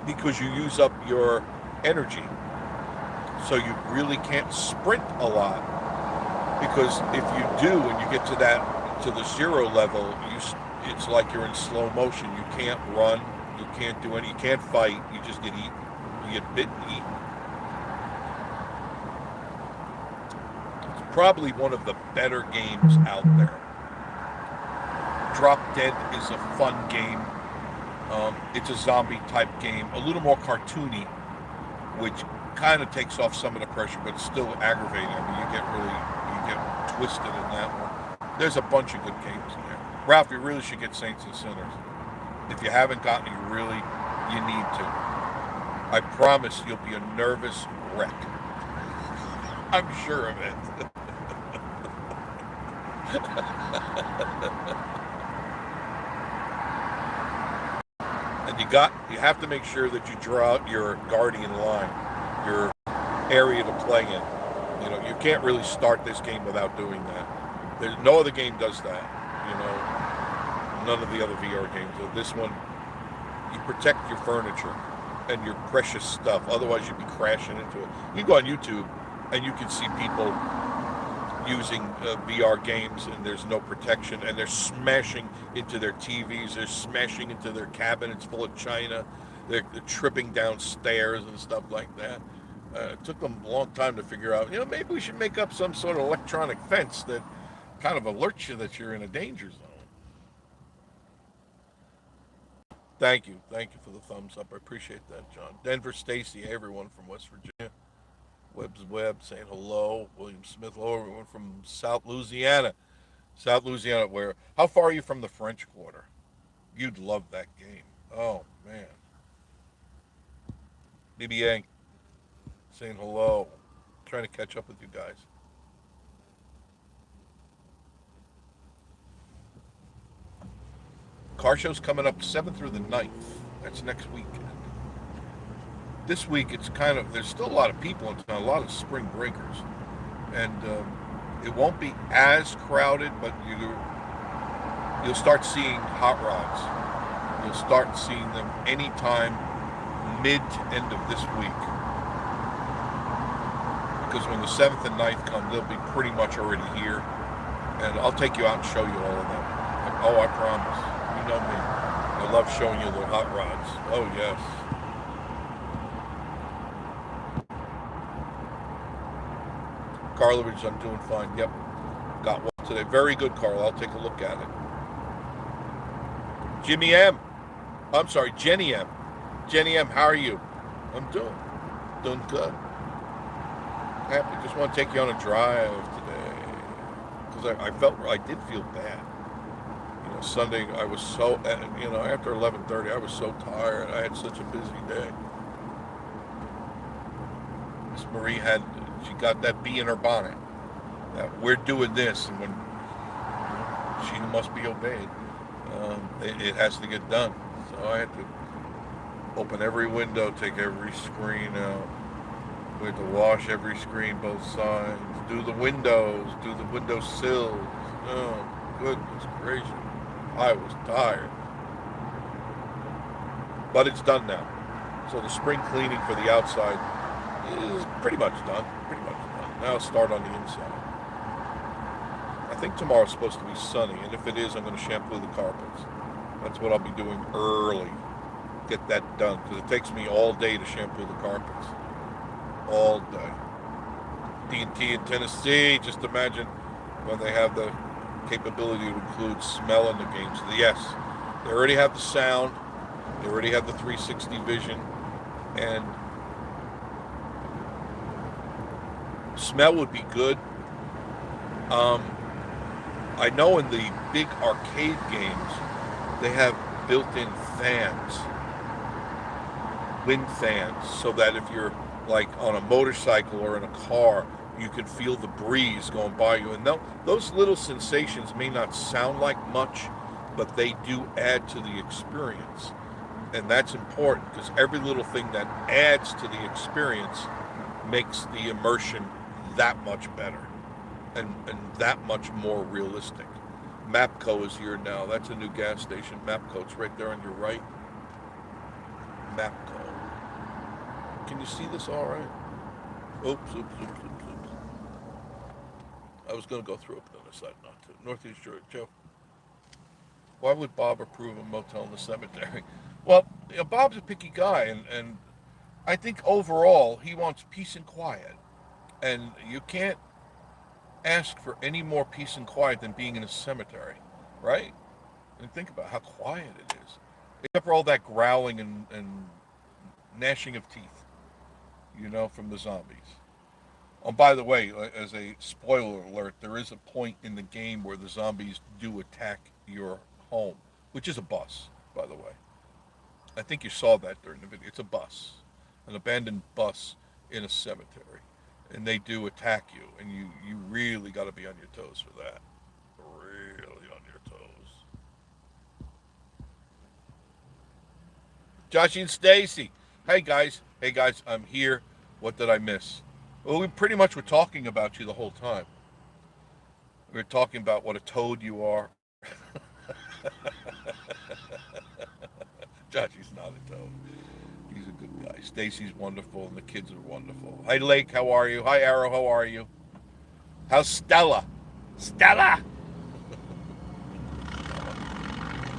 because you use up your energy. So you really can't sprint a lot, because if you do and you get to the 0 level, it's like you're in slow motion. You can't run, you can't fight, you just get eaten. You get bit and eaten. It's probably one of the better games out there. Drop Dead is a fun game. It's a zombie type game, a little more cartoony, which kind of takes off some of the pressure, but it's still aggravating. I mean, you get twisted in that one. There's a bunch of good games in there. Ralph, you really should get Saints and Sinners. If you haven't gotten it, you need to. I promise you'll be a nervous wreck. I'm sure of it. And you have to make sure that you draw out your guardian line, your area to play in. You know, you can't really start this game without doing that. There's no other game does that. You know, none of the other VR games. This one, you protect your furniture and your precious stuff. Otherwise, you'd be crashing into it. You go on YouTube and you can see people using VR games, and there's no protection, and they're smashing into their TVs, they're smashing into their cabinets full of china, they're tripping down stairs and stuff like that. It took them a long time to figure out, maybe we should make up some sort of electronic fence that kind of alerts you that you're in a danger zone. Thank you for the thumbs up. I appreciate that, John. Denver Stacy, everyone from West Virginia. Webb's Webb saying hello. William Smith, hello. Everyone from South Louisiana. Where? How far are you from the French Quarter? You'd love that game. Oh, man. BBA saying hello. Trying to catch up with you guys. Car show's coming up 7th through the 9th. That's next weekend. This week, there's still a lot of people in town, a lot of spring breakers. And it won't be as crowded, but you'll start seeing hot rods. You'll start seeing them anytime mid to end of this week. Because when the 7th and 9th come, they'll be pretty much already here. And I'll take you out and show you all of them. Oh, I promise. You know me. I love showing you the hot rods. Oh, yes. Karlovich, I'm doing fine. Yep. Got one today. Very good, Carl. I'll take a look at it. Jenny M. Jenny M, how are you? I'm doing good. Happy. Just want to take you on a drive today. Because I did feel bad. Sunday I was so, after 11:30 I was so tired. I had such a busy day. Miss Marie she got that bee in her bonnet. That we're doing this, and when she must be obeyed, it has to get done. So I had to open every window, take every screen out. We had to wash every screen, both sides, do the windows, do the window sills. Oh, goodness gracious. I was tired. But it's done now. So the spring cleaning for the outside is pretty much done. Now start on the inside. I think tomorrow's supposed to be sunny, and if it is, I'm going to shampoo the carpets. That's what I'll be doing early. Get that done, because it takes me all day to shampoo the carpets. All day. D&T in Tennessee, just imagine when they have the capability to include smell in the games. Yes, they already have the sound, they already have the 360 vision, and smell would be good. I know in the big arcade games they have built-in fans wind fans so that if you're like on a motorcycle or in a car, you can feel the breeze going by you. And those little sensations may not sound like much, but they do add to the experience. And that's important because every little thing that adds to the experience makes the immersion that much better and that much more realistic. Mapco is here now. That's a new gas station. Mapco, it's right there on your right. Mapco. Can you see this all right? Oops. I was going to go through it, but I decided not to. Northeast Georgia. Joe, why would Bob approve a motel in the cemetery? Well, you know, Bob's a picky guy, and I think overall he wants peace and quiet. And you can't ask for any more peace and quiet than being in a cemetery, right? And think about how quiet it is. Except for all that growling and gnashing of teeth, from the zombies. Oh, by the way, as a spoiler alert, there is a point in the game where the zombies do attack your home, which is a bus, by the way. I think you saw that during the video. It's a bus, an abandoned bus in a cemetery. And they do attack you, and you really got to be on your toes for that. Really on your toes. Joshy and Stacy. Hey guys, I'm here. What did I miss? Well, we pretty much were talking about you the whole time. We were talking about what a toad you are. Joshy's not a toad. He's a good guy. Stacy's wonderful, and the kids are wonderful. Hi, Lake. How are you? Hi, Arrow. How are you? How's Stella? Stella!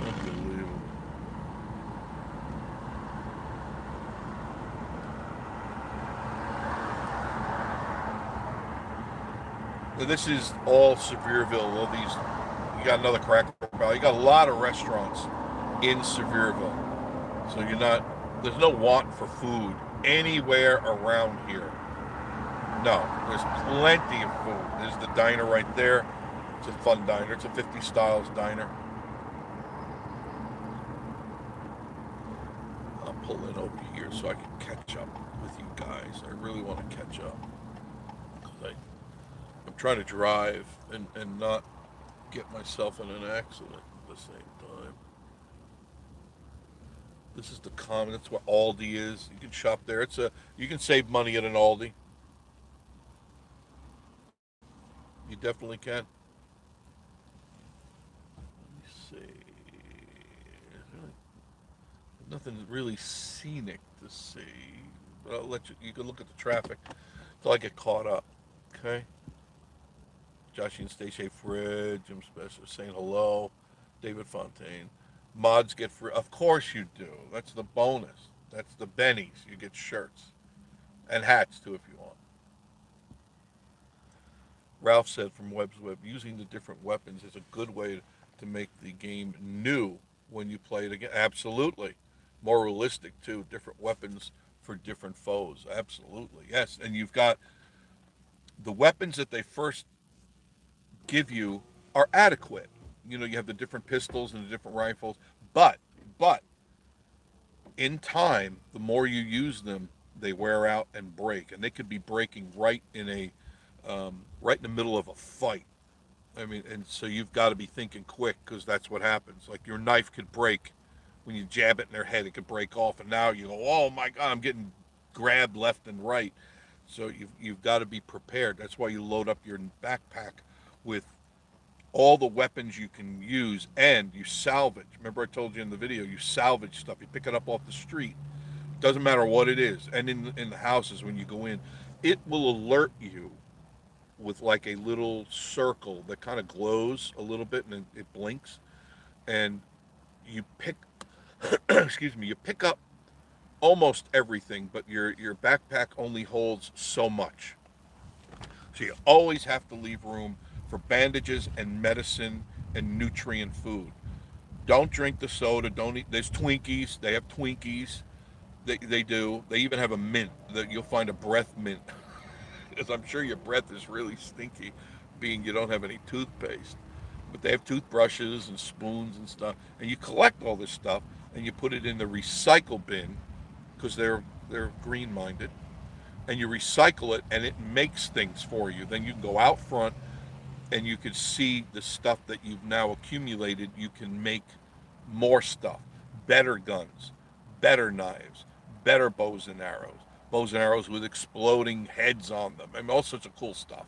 Unbelievable. This is all Sevierville. All these, you got another Cracker Barrel. You got a lot of restaurants in Sevierville. So there's no want for food anywhere around here. No, there's plenty of food. There's the diner right there. It's a fun diner. It's a 50 Styles diner. I'll pull in over here so I can catch up with you guys. I really want to catch up. I'm trying to drive and not get myself in an accident at the same time. This is the common. That's what Aldi is. You can shop there. You can save money at an Aldi. You definitely can. Let me see. There's nothing really scenic to see. But I'll let you. You can look at the traffic until I get caught up. Okay. Joshy and Stacey, Fred, Jim Spencer saying hello. David Fontaine. Mods get free. Of course you do. That's the bonus. That's the bennies. You get shirts. And hats, too, if you want. Ralph said from Webb's Web, using the different weapons is a good way to make the game new when you play it again. Absolutely. More realistic, too. Different weapons for different foes. Absolutely. Yes. And you've got the weapons that they first give you are adequate. You have the different pistols and the different rifles, but in time, the more you use them, they wear out and break, and they could be breaking right in the middle of a fight. I mean, and so you've got to be thinking quick because that's what happens. Like your knife could break when you jab it in their head; it could break off, and now you go, "Oh my God, I'm getting grabbed left and right." So you've got to be prepared. That's why you load up your backpack with all the weapons you can use, and you salvage. Remember I told you in the video, you salvage stuff. You pick it up off the street. Doesn't matter what it is. And in the houses when you go in, it will alert you with like a little circle that kind of glows a little bit and it blinks. And you pick, excuse me, you pick up almost everything, but your backpack only holds so much. So you always have to leave room for bandages and medicine and nutrient food. Don't drink the soda. Don't eat. There's Twinkies. They have Twinkies. They do. They even have a mint. That you'll find a breath mint, because I'm sure your breath is really stinky, being you don't have any toothpaste. But they have toothbrushes and spoons and stuff. And you collect all this stuff and you put it in the recycle bin because they're green minded, and you recycle it and it makes things for you. Then you can go out front and you can see the stuff that you've now accumulated. You can make more stuff, better guns, better knives, better bows and arrows with exploding heads on them. I mean, all sorts of cool stuff.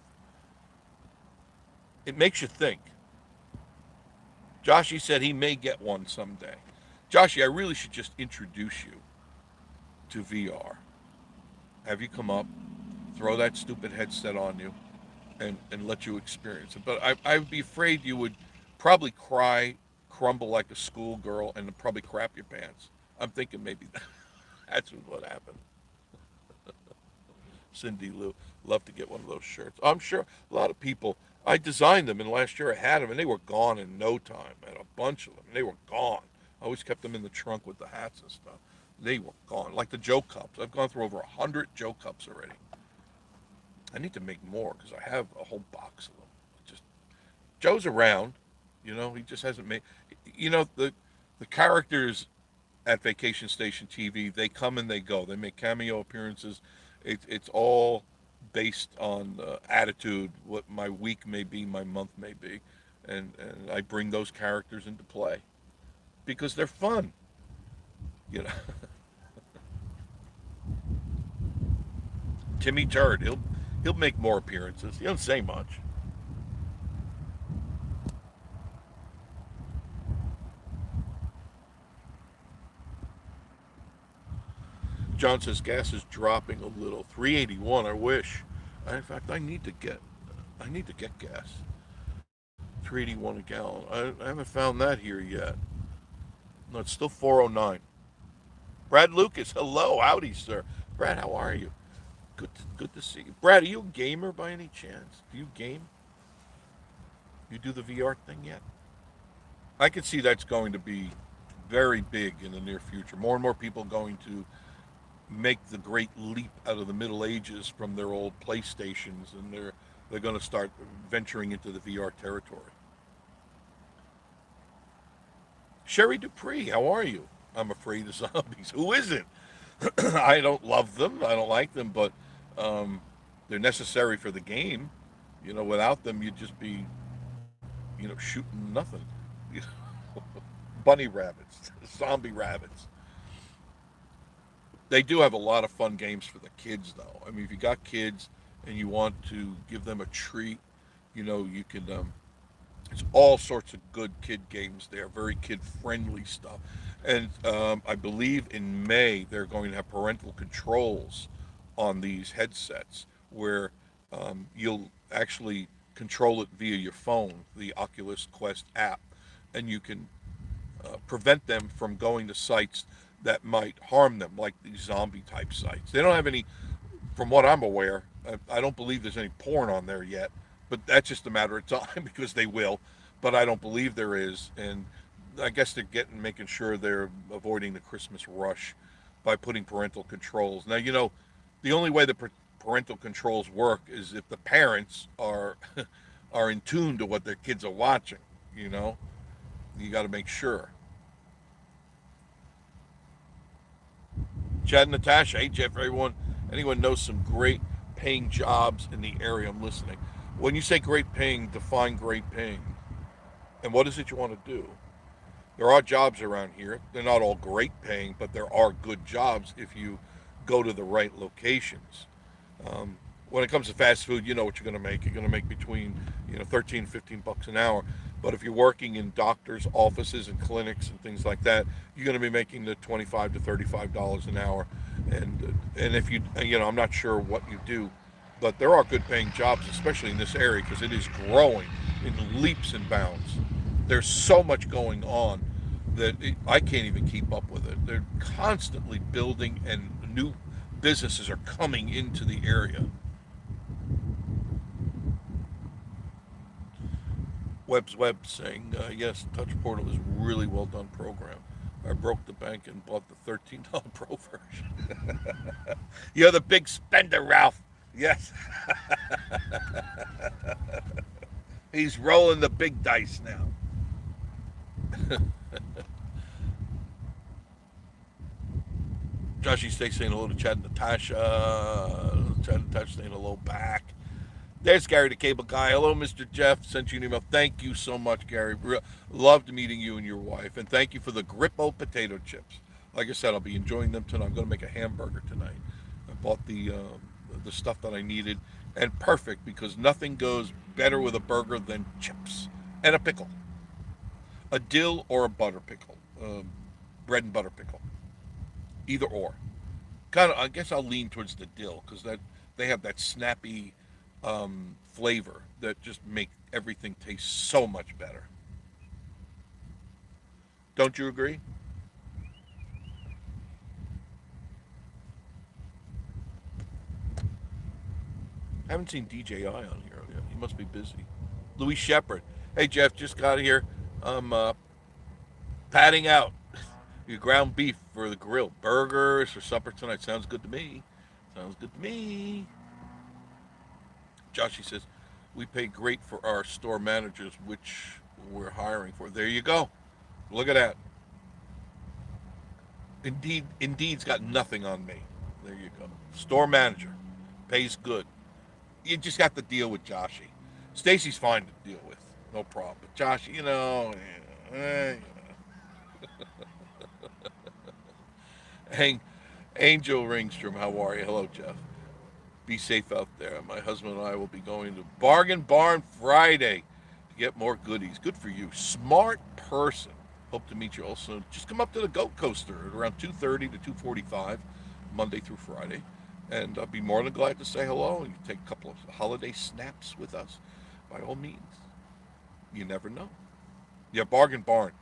It makes you think. Joshy said he may get one someday. Joshy, I really should just introduce you to VR. Have you come up, throw that stupid headset on you, and let you experience it. But I would be afraid you would probably cry, crumble like a schoolgirl, and probably crap your pants. I'm thinking maybe that's what happened. Cindy Lou, love to get one of those shirts. I'm sure a lot of people. I designed them, and last year I had them, and they were gone in no time. I had a bunch of them, and they were gone. I always kept them in the trunk with the hats and stuff. They were gone, like the Joe Cups. I've gone through over 100 Joe Cups already. I need to make more because I have a whole box of them. Just Joe's around, he just hasn't made. The characters at Vacation Station TV, they come and they go. They make cameo appearances. It's all based on attitude, what my week may be, my month may be, and I bring those characters into play because they're fun. You know, Timmy Turd, he'll make more appearances. He doesn't say much. John says gas is dropping a little. 381. I wish. In fact, I need to get gas. 381 a gallon. I haven't found that here yet. No, it's still 409. Brad Lucas, hello, howdy, sir. Brad, how are you? Good to see you. Brad, are you a gamer by any chance? Do you game? You do the VR thing yet? I can see that's going to be very big in the near future. More and more people going to make the great leap out of the Middle Ages from their old PlayStations, and they're going to start venturing into the VR territory. Sherry Dupree, how are you? I'm afraid of zombies. Who isn't? I don't love them. I don't like them, but um, they're necessary for the game. Without them, you'd just be, shooting nothing. Bunny rabbits, zombie rabbits. They do have a lot of fun games for the kids, though. I mean, if you got kids and you want to give them a treat, you can. It's all sorts of good kid games there, very kid friendly stuff. And I believe in May they're going to have parental controls on these headsets where you'll actually control it via your phone, the Oculus Quest app, and you can prevent them from going to sites that might harm them, like these zombie type sites. They don't have any, from what I'm aware, I don't believe there's any porn on there yet, but that's just a matter of time because they will. But I don't believe there is, and I guess they're making sure they're avoiding the Christmas rush by putting parental controls. Now, the only way the parental controls work is if the parents are are in tune to what their kids are watching. You know, you got to make sure. Chad and Natasha, hey Jeff, everyone, anyone knows some great paying jobs in the area? I'm listening. When you say great paying, define great paying. And what is it you want to do? There are jobs around here. They're not all great paying, but there are good jobs if you go to the right locations. When it comes to fast food, you know what you're going to make. You're going to make between 13 15 bucks an hour. But if you're working in doctors' offices and clinics and things like that, you're going to be making the $25 to $35 an hour. And if I'm not sure what you do, but there are good paying jobs, especially in this area, because it is growing in leaps and bounds. There's so much going on that I can't even keep up with it. They're constantly building, and new businesses are coming into the area. Webb's Web saying, yes, Touch Portal is a really well done program. I broke the bank and bought the $13 Pro version. You're the big spender, Ralph. Yes. He's rolling the big dice now. Joshy, stay saying hello to Chad and Natasha. Chad and Natasha saying hello back. There's Gary, the cable guy. Hello, Mr. Jeff. Sent you an email. Thank you so much, Gary. Loved meeting you and your wife. And thank you for the Grippo potato chips. Like I said, I'll be enjoying them tonight. I'm going to make a hamburger tonight. I bought the stuff that I needed. And perfect, because nothing goes better with a burger than chips. And a pickle. A dill or a butter pickle. Bread and butter pickle. Either or. Kind of, I guess I'll lean towards the dill, because that they have that snappy flavor that just make everything taste so much better. Don't you agree? I haven't seen DJI on here yet. He must be busy. Louis Shepard. Hey Jeff, just got here. I'm patting out your ground beef for the grill. Burgers for supper tonight. Sounds good to me. Sounds good to me. Joshy says, we pay great for our store managers, which we're hiring for. There you go. Look at that. Indeed's got nothing on me. There you go. Store manager. Pays good. You just got to deal with Joshy. Stacy's fine to deal with. No problem. But Joshy, Hang, Angel Ringstrom, how are you? Hello, Jeff. Be safe out there. My husband and I will be going to Bargain Barn Friday to get more goodies. Good for you. Smart person. Hope to meet you all soon. Just come up to the Goat Coaster at around 2:30 to 2:45, Monday through Friday. And I'll be more than glad to say hello. And you take a couple of holiday snaps with us. By all means. You never know. Yeah, Bargain Barn.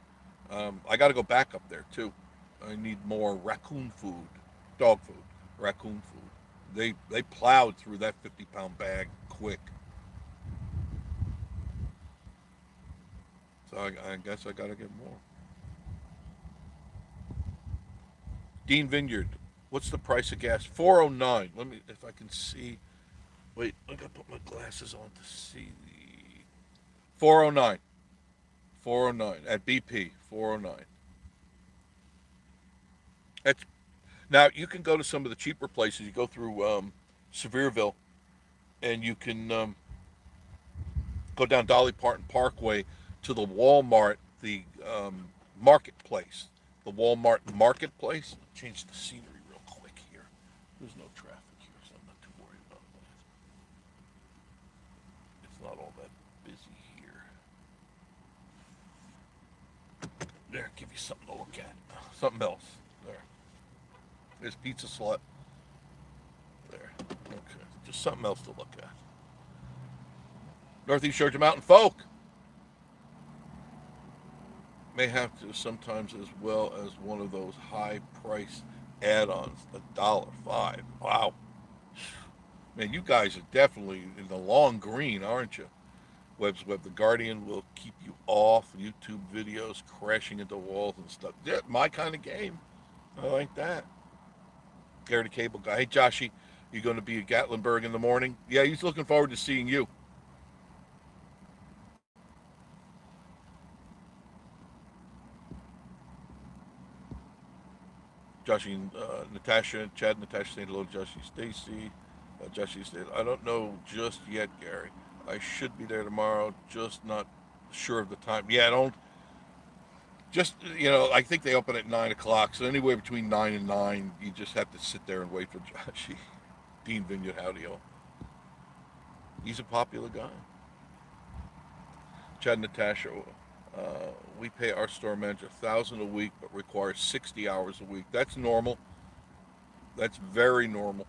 I got to go back up there, too. I need more raccoon food. Dog food. Raccoon food. They plowed through that 50-pound bag quick. So I guess I got to get more. Dean Vineyard. What's the price of gas? 409. Let me, if I can see. Wait, I got to put my glasses on to see the 409. 409 at BP. 409. That's now you can go to some of the cheaper places. You go through Sevierville, and you can go down Dolly Parton Parkway to the Walmart, the marketplace, the Walmart marketplace. Change the scenery real quick here. There's no traffic here, so I'm not too worried about that. It's not all that busy here. There, give you something to look at. Something else. There. There's Pizza Slut. There. Okay. Just something else to look at. Northeast Georgia Mountain Folk may have to sometimes, as well as one of those high price add-ons, $1.05. Wow. Man, you guys are definitely in the long green, aren't you? Webb's Web. The Guardian will keep you off YouTube videos crashing into walls and stuff. Yeah, my kind of game. I like that. Gary the Cable Guy. Hey, Joshy, you going to be at Gatlinburg in the morning? Yeah, he's looking forward to seeing you. Joshy, Natasha, Chad, Natasha saying hello, Joshy, Stacy. Joshy said, I don't know just yet, Gary. I should be there tomorrow, just not sure of the time. Yeah, don't. Just, I think they open at 9 o'clock. So anywhere between 9 and 9, you just have to sit there and wait for Joshy. Dean Vineyard, howdy, all. He's a popular guy. Chad and Natasha, we pay our store manager 1,000 a week, but requires 60 hours a week. That's normal. That's very normal.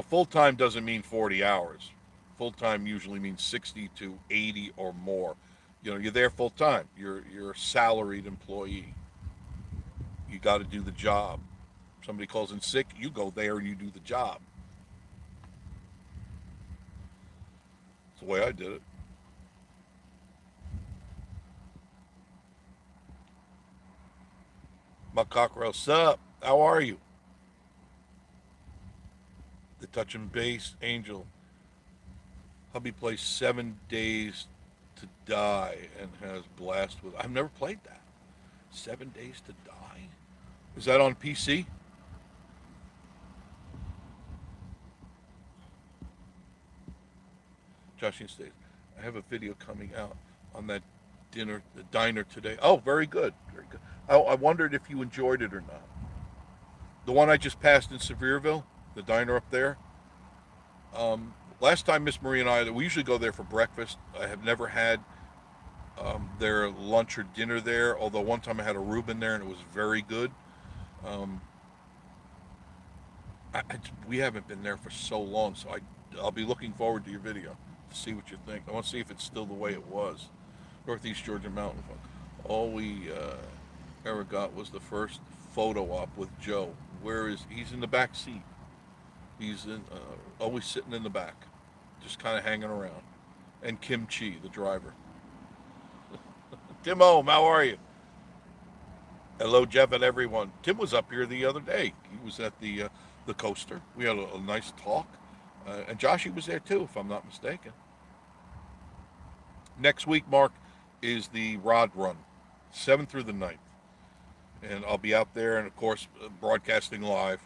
Full time doesn't mean 40 hours. Full time usually means 60 to 80 or more. You're there full time. You're a salaried employee. You got to do the job. Somebody calls in sick, you go there and you do the job. It's the way I did it. My cockerel, sup? How are you? The touch and base angel. Hubby plays 7 Days to Die and has blast with. I've never played that. 7 Days to Die. Is that on PC? Joshing stays. I have a video coming out on that the diner today. Oh, very good, very good. I wondered if you enjoyed it or not. The one I just passed in Sevierville, the diner up there. Last time Miss Marie and I, we usually go there for breakfast. I have never had their lunch or dinner there. Although one time I had a Reuben there and it was very good. Um, we haven't been there for so long, so I'll be looking forward to your video to see what you think. I want to see if it's still the way it was. Northeast Georgia Mountain Funk. All we ever got was the first photo op with Joe. Where is he's in the back seat? He's in always sitting in the back, just kind of hanging around. And Kim Chi, the driver. Tim Ohm, how are you? Hello, Jeff, and everyone. Tim was up here the other day. He was at the coaster. We had a nice talk, and Joshy was there too, if I'm not mistaken. Next week, Mark, is the Rod Run, 7th through the 9th, and I'll be out there, and of course, broadcasting live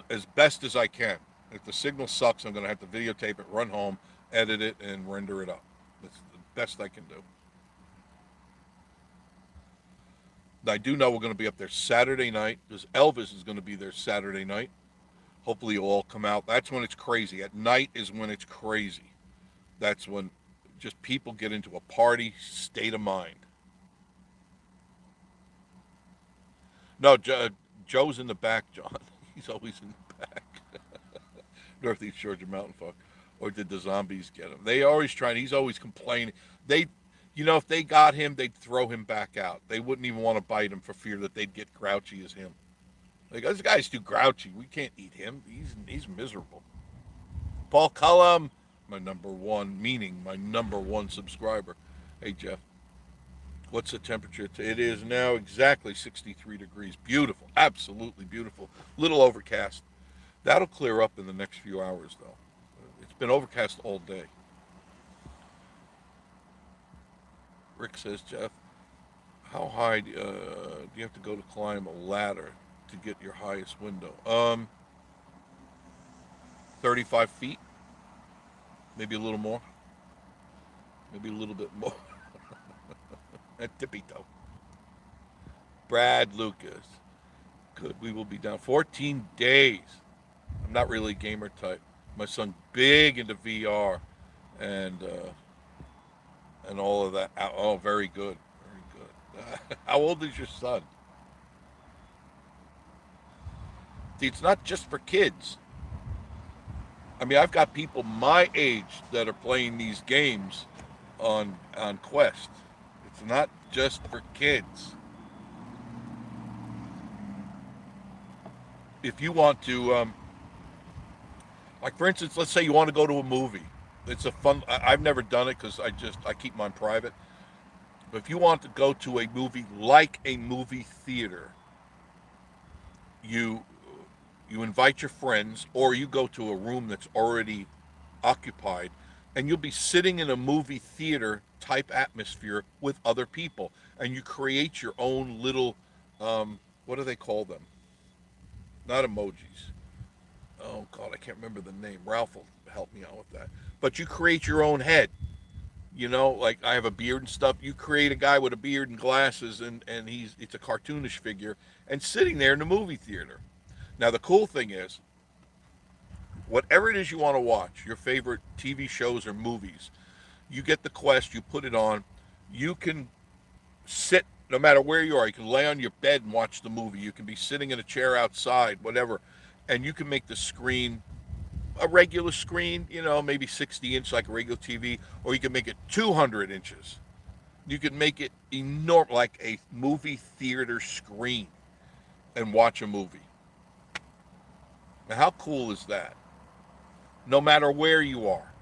as best as I can. If the signal sucks, I'm going to have to videotape it, run home, edit it, and render it up. That's the best I can do. I do know we're going to be up there Saturday night because Elvis is going to be there Saturday night. Hopefully you'll all come out. That's when it's crazy. At night is when it's crazy. That's when just people get into a party state of mind. No, Joe's in the back, John. He's always in the back. Northeast Georgia Mountain Folk. Or did the zombies get him? They always try. He's always complaining. If they got him, they'd throw him back out. They wouldn't even want to bite him for fear that they'd get grouchy as him. Like, this guy's too grouchy. We can't eat him. He's miserable. Paul Cullum, my number one subscriber. Hey, Jeff, what's the temperature? It is now exactly 63 degrees. Beautiful. Absolutely beautiful. Little overcast. That'll clear up in the next few hours, though. It's been overcast all day. Rick says, Jeff, how high do you have to go to climb a ladder to get your highest window? 35 feet, maybe a little more, maybe a little bit more. At tippy toe. Brad Lucas, good. We will be down 14 days. I'm not really gamer type. My son's big into VR, and all of that. Oh, very good, very good. How old is your son? See, it's not just for kids. I mean, I've got people my age that are playing these games on Quest. It's not just for kids. If you want to, like for instance, let's say you want to go to a movie. It's a fun. I've never done it because I keep mine private. But if you want to go to a movie like a movie theater, you invite your friends, or you go to a room that's already occupied, and you'll be sitting in a movie theater type atmosphere with other people, and you create your own little, what do they call them? Not emojis. Oh God, I can't remember the name. Ralph will help me out with that. But you create your own head. Like I have a beard and stuff. You create a guy with a beard and glasses, and it's a cartoonish figure, and sitting there in the movie theater. Now the cool thing is, whatever it is you want to watch, your favorite TV shows or movies, you get the Quest, you put it on, you can sit no matter where you are. You can lay on your bed and watch the movie. You can be sitting in a chair outside, whatever, and you can make the screen a regular screen, maybe 60 inch like a regular TV, or you can make it 200 inches. You can make it enormous, like a movie theater screen, and watch a movie. Now, how cool is that? No matter where you are,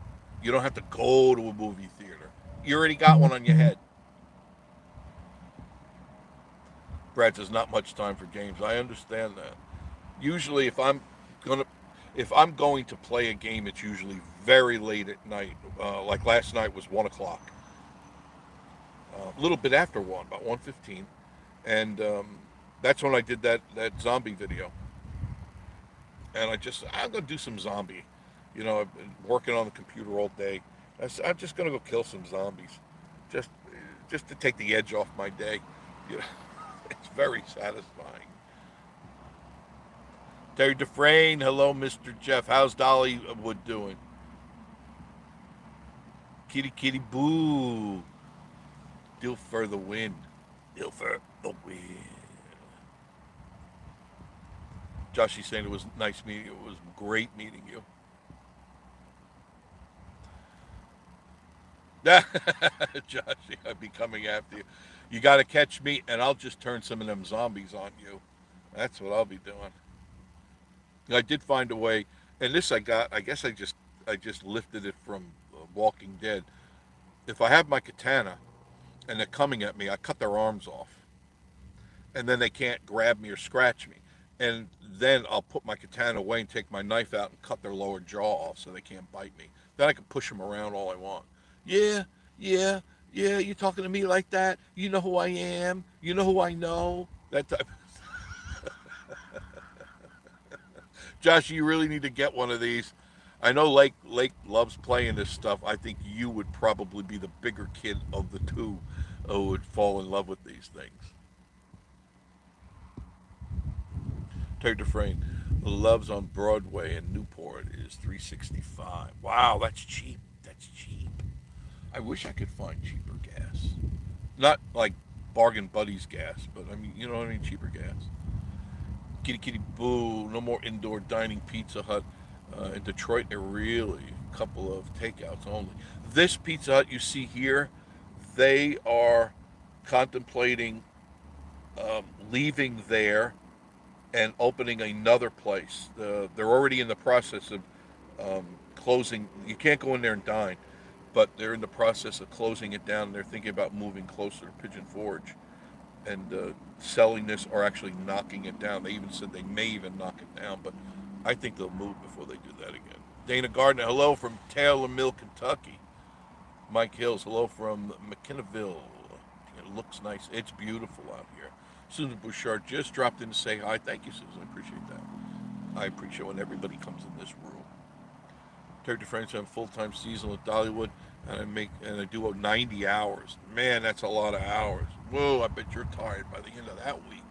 you don't have to go to a movie theater. You already got one on your head. Brad says not much time for games. I understand that. Usually, if I'm going to play a game, it's usually very late at night. Like last night was 1 o'clock. A little bit after 1, about 1:15. And that's when I did that zombie video. And I'm going to do some zombie. I've been working on the computer all day. I'm just gonna go kill some zombies, just just to take the edge off my day. You know, it's very satisfying. Terry Dufresne, hello, Mr. Jeff. How's Dollywood doing? Kitty Kitty Boo, deal for the win. Deal for the win. Joshy's saying it was nice meeting you. It was great meeting you. Joshy, I'd be coming after you. You got to catch me, and I'll just turn some of them zombies on you. That's what I'll be doing. I did find a way, and this I got. I guess I just lifted it from Walking Dead. If I have my katana and they're coming at me, I cut their arms off, and then they can't grab me or scratch me. And then I'll put my katana away and take my knife out and cut their lower jaw off so they can't bite me. Then I can push them around all I want. Yeah, yeah, yeah. You talking to me like that? You know who I am. You know who I know. That type. Josh, you really need to get one of these. I know Lake loves playing this stuff. I think you would probably be the bigger kid of the two who would fall in love with these things. Terry Dufresne, Loves on Broadway in Newport is 365. Wow, that's cheap. That's cheap. I wish I could find cheaper gas. Not like bargain buddies gas, but I mean, you know what I mean, cheaper gas. Kitty Kitty Boo, no more indoor dining Pizza Hut. In Detroit, they're really a couple of takeouts only. This Pizza Hut you see here, they are contemplating leaving there and opening another place. They're already in the process of closing. You can't go in there and dine, but they're in the process of closing it down. They're thinking about moving closer to Pigeon Forge and selling this or actually knocking it down. They even said they may even knock it down, but I think they'll move before they do that again. Dana Gardner, hello from Taylor Mill, Kentucky. Mike Hills, hello from McKinneyville. It looks nice. It's beautiful out here. Susan Bouchard just dropped in to say hi. Thank you, Susan. I appreciate that. I appreciate when everybody comes in this room. Terry DeFranco, I'm full-time seasonal at Dollywood, and I do 90 hours. Man, that's a lot of hours. Whoa, I bet you're tired by the end of that week.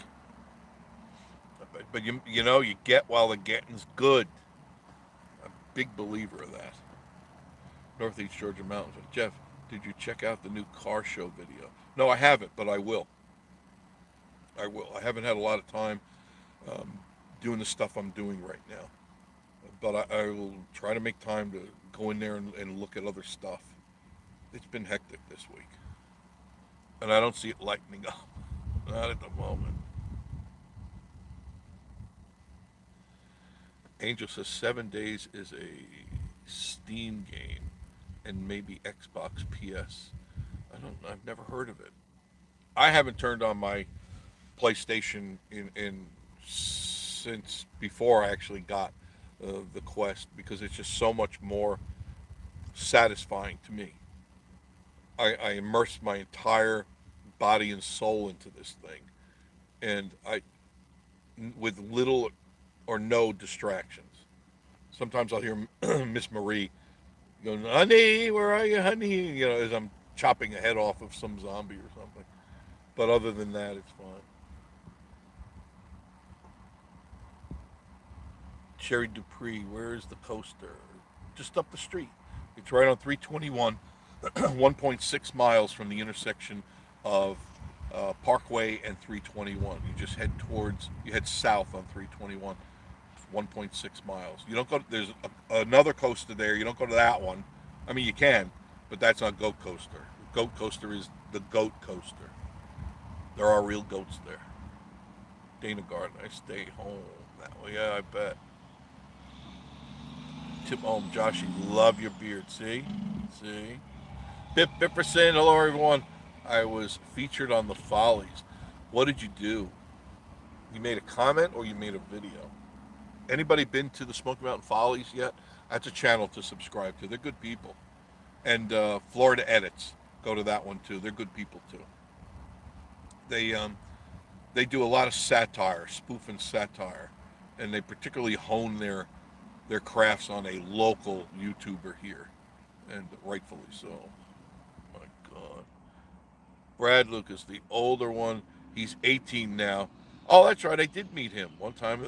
But you know you get while the getting's good. A big believer of that. Northeast Georgia Mountains. Jeff, did you check out the new car show video? No, I haven't, but I will. I will. I haven't had a lot of time doing the stuff I'm doing right now, but I will try to make time to go in there and look at other stuff. It's been hectic this week, and I don't see it lightening up. Not at the moment. Angel says 7 days is a Steam game, and maybe Xbox PS. I don't. I've never heard of it. I haven't turned on my PlayStation in since before I actually got the Quest because it's just so much more satisfying to me. I immerse my entire body and soul into this thing, and I with little or no distractions. Sometimes I'll hear Miss Marie going, "Honey, where are you, honey?" You know, as I'm chopping a head off of some zombie or something. But other than that, it's fine. Sherry Dupree, where is the coaster? Just up the street. It's right on 321, 1.6 miles from the intersection of Parkway and 321. You head south on 321, 1.6 miles. You don't go, there's another coaster there. You don't go to that one. I mean, you can, but that's not Goat Coaster. Goat Coaster is the Goat Coaster. There are real goats there. Dana Garden, I stay home that way. Yeah, I bet. Tip home, Josh, you love your beard. See? See? Pip Bipperson, hello everyone. I was featured on the Follies. What did you do? You made a comment or you made a video? Anybody been to the Smoky Mountain Follies yet? That's a channel to subscribe to. They're good people. And Florida Edits, go to that one too. They're good people too. They they do a lot of satire, spoof and satire, and they particularly hone their crafts on a local YouTuber here. and rightfully so. My God. Brad Lucas, the older one, he's 18 now. Oh, that's right. I did meet him one time.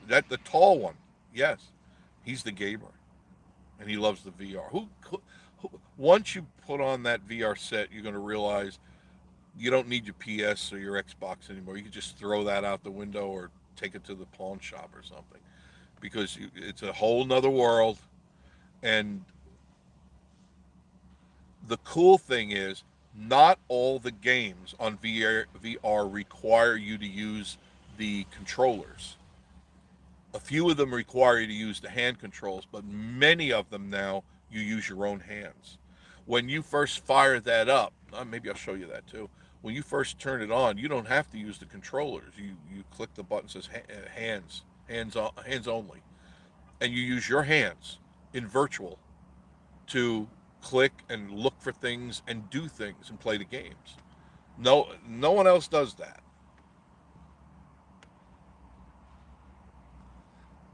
That the tall one. Yes, he's the gamer, and he loves the VR. Who once you put on that VR set, you're going to realize you don't need your PS or your Xbox anymore. You can just throw that out the window or take it to the pawn shop or something because it's a whole nother world. And the cool thing is, not all the games on VR require you to use the controllers. A few of them require you to use the hand controls, but many of them now you use your own hands. When you first fire that up, maybe I'll show you that too. When you first turn it on, you don't have to use the controllers. You click the button that says hands only, and you use your hands in virtual to click and look for things and do things and play the games. No one else does that.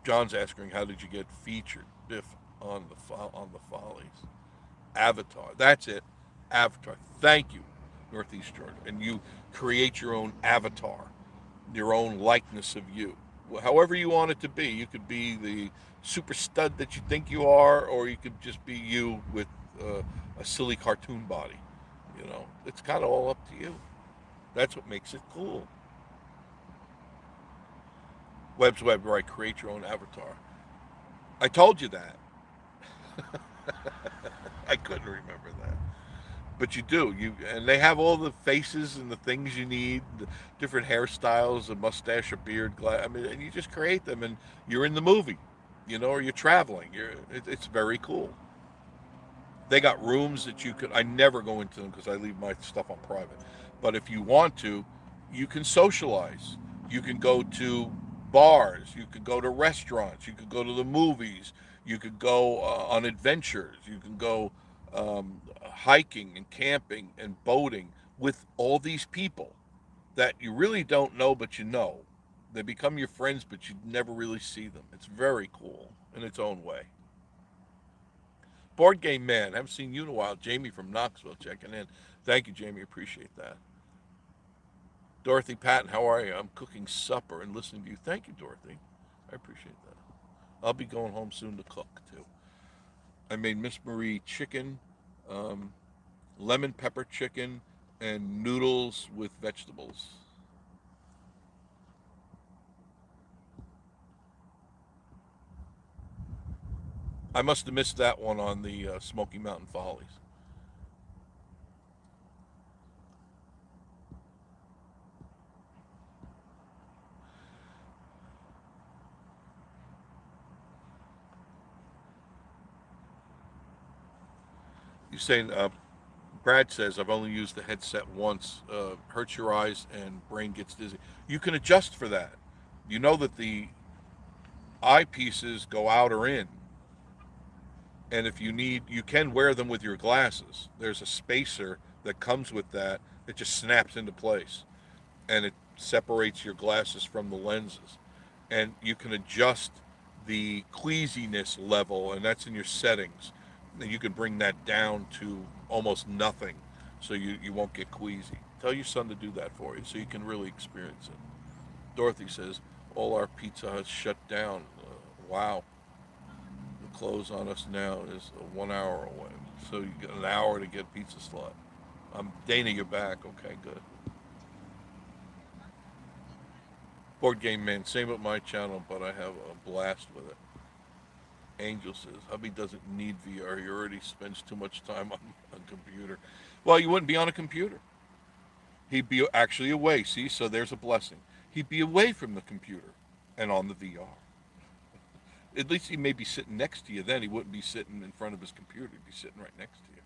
John's asking, how did you get featured, Biff, on the Follies? Avatar. That's it. Avatar. Thank you, Northeast Georgia. And you create your own avatar, your own likeness of you. However you want it to be. You could be the super stud that you think you are, or you could just be you with a silly cartoon body. It's kind of all up to you. That's what makes it cool. Web's Web, right? Create your own avatar. I told you that. I couldn't remember that. But you do. And they have all the faces and the things you need, the different hairstyles, a mustache, a beard, I mean, and you just create them, and you're in the movie, or you're traveling. It's very cool. They got rooms that you could. I never go into them because I leave my stuff on private. But if you want to, you can socialize. You can go to bars. You could go to restaurants. You could go to the movies. You could go on adventures. You can go hiking and camping and boating with all these people that you really don't know, but you know. They become your friends, but you never really see them. It's very cool in its own way. Board Game Man, haven't seen you in a while. Jamie from Knoxville checking in. Thank you, Jamie. Appreciate that. Dorothy Patton, how are you? I'm cooking supper and listening to you. Thank you, Dorothy. I appreciate that. I'll be going home soon to cook, too. I made Miss Marie chicken, um, lemon pepper chicken, and noodles with vegetables. I must have missed that one on the Smoky Mountain Follies. You saying Brad says, I've only used the headset once. Hurts your eyes and brain gets dizzy. You can adjust for that. You know that the eyepieces go out or in. And if you need, you can wear them with your glasses. There's a spacer that comes with that. It just snaps into place. And it separates your glasses from the lenses. And you can adjust the queasiness level, and that's in your settings. And you can bring that down to almost nothing so you won't get queasy. Tell your son to do that for you so you can really experience it. Dorothy says, all our Pizza Hut shut down. Wow. The close on us now is 1 hour away. So you get an hour to get pizza slot. Dana, you're back. Okay, good. Board Game Man, same with my channel, but I have a blast with it. Angel says, hubby doesn't need VR. He already spends too much time on a computer. Well, you wouldn't be on a computer. He'd be actually away. See, so there's a blessing. He'd be away from the computer and on the VR. At least he may be sitting next to you then. He wouldn't be sitting in front of his computer. He'd be sitting right next to you.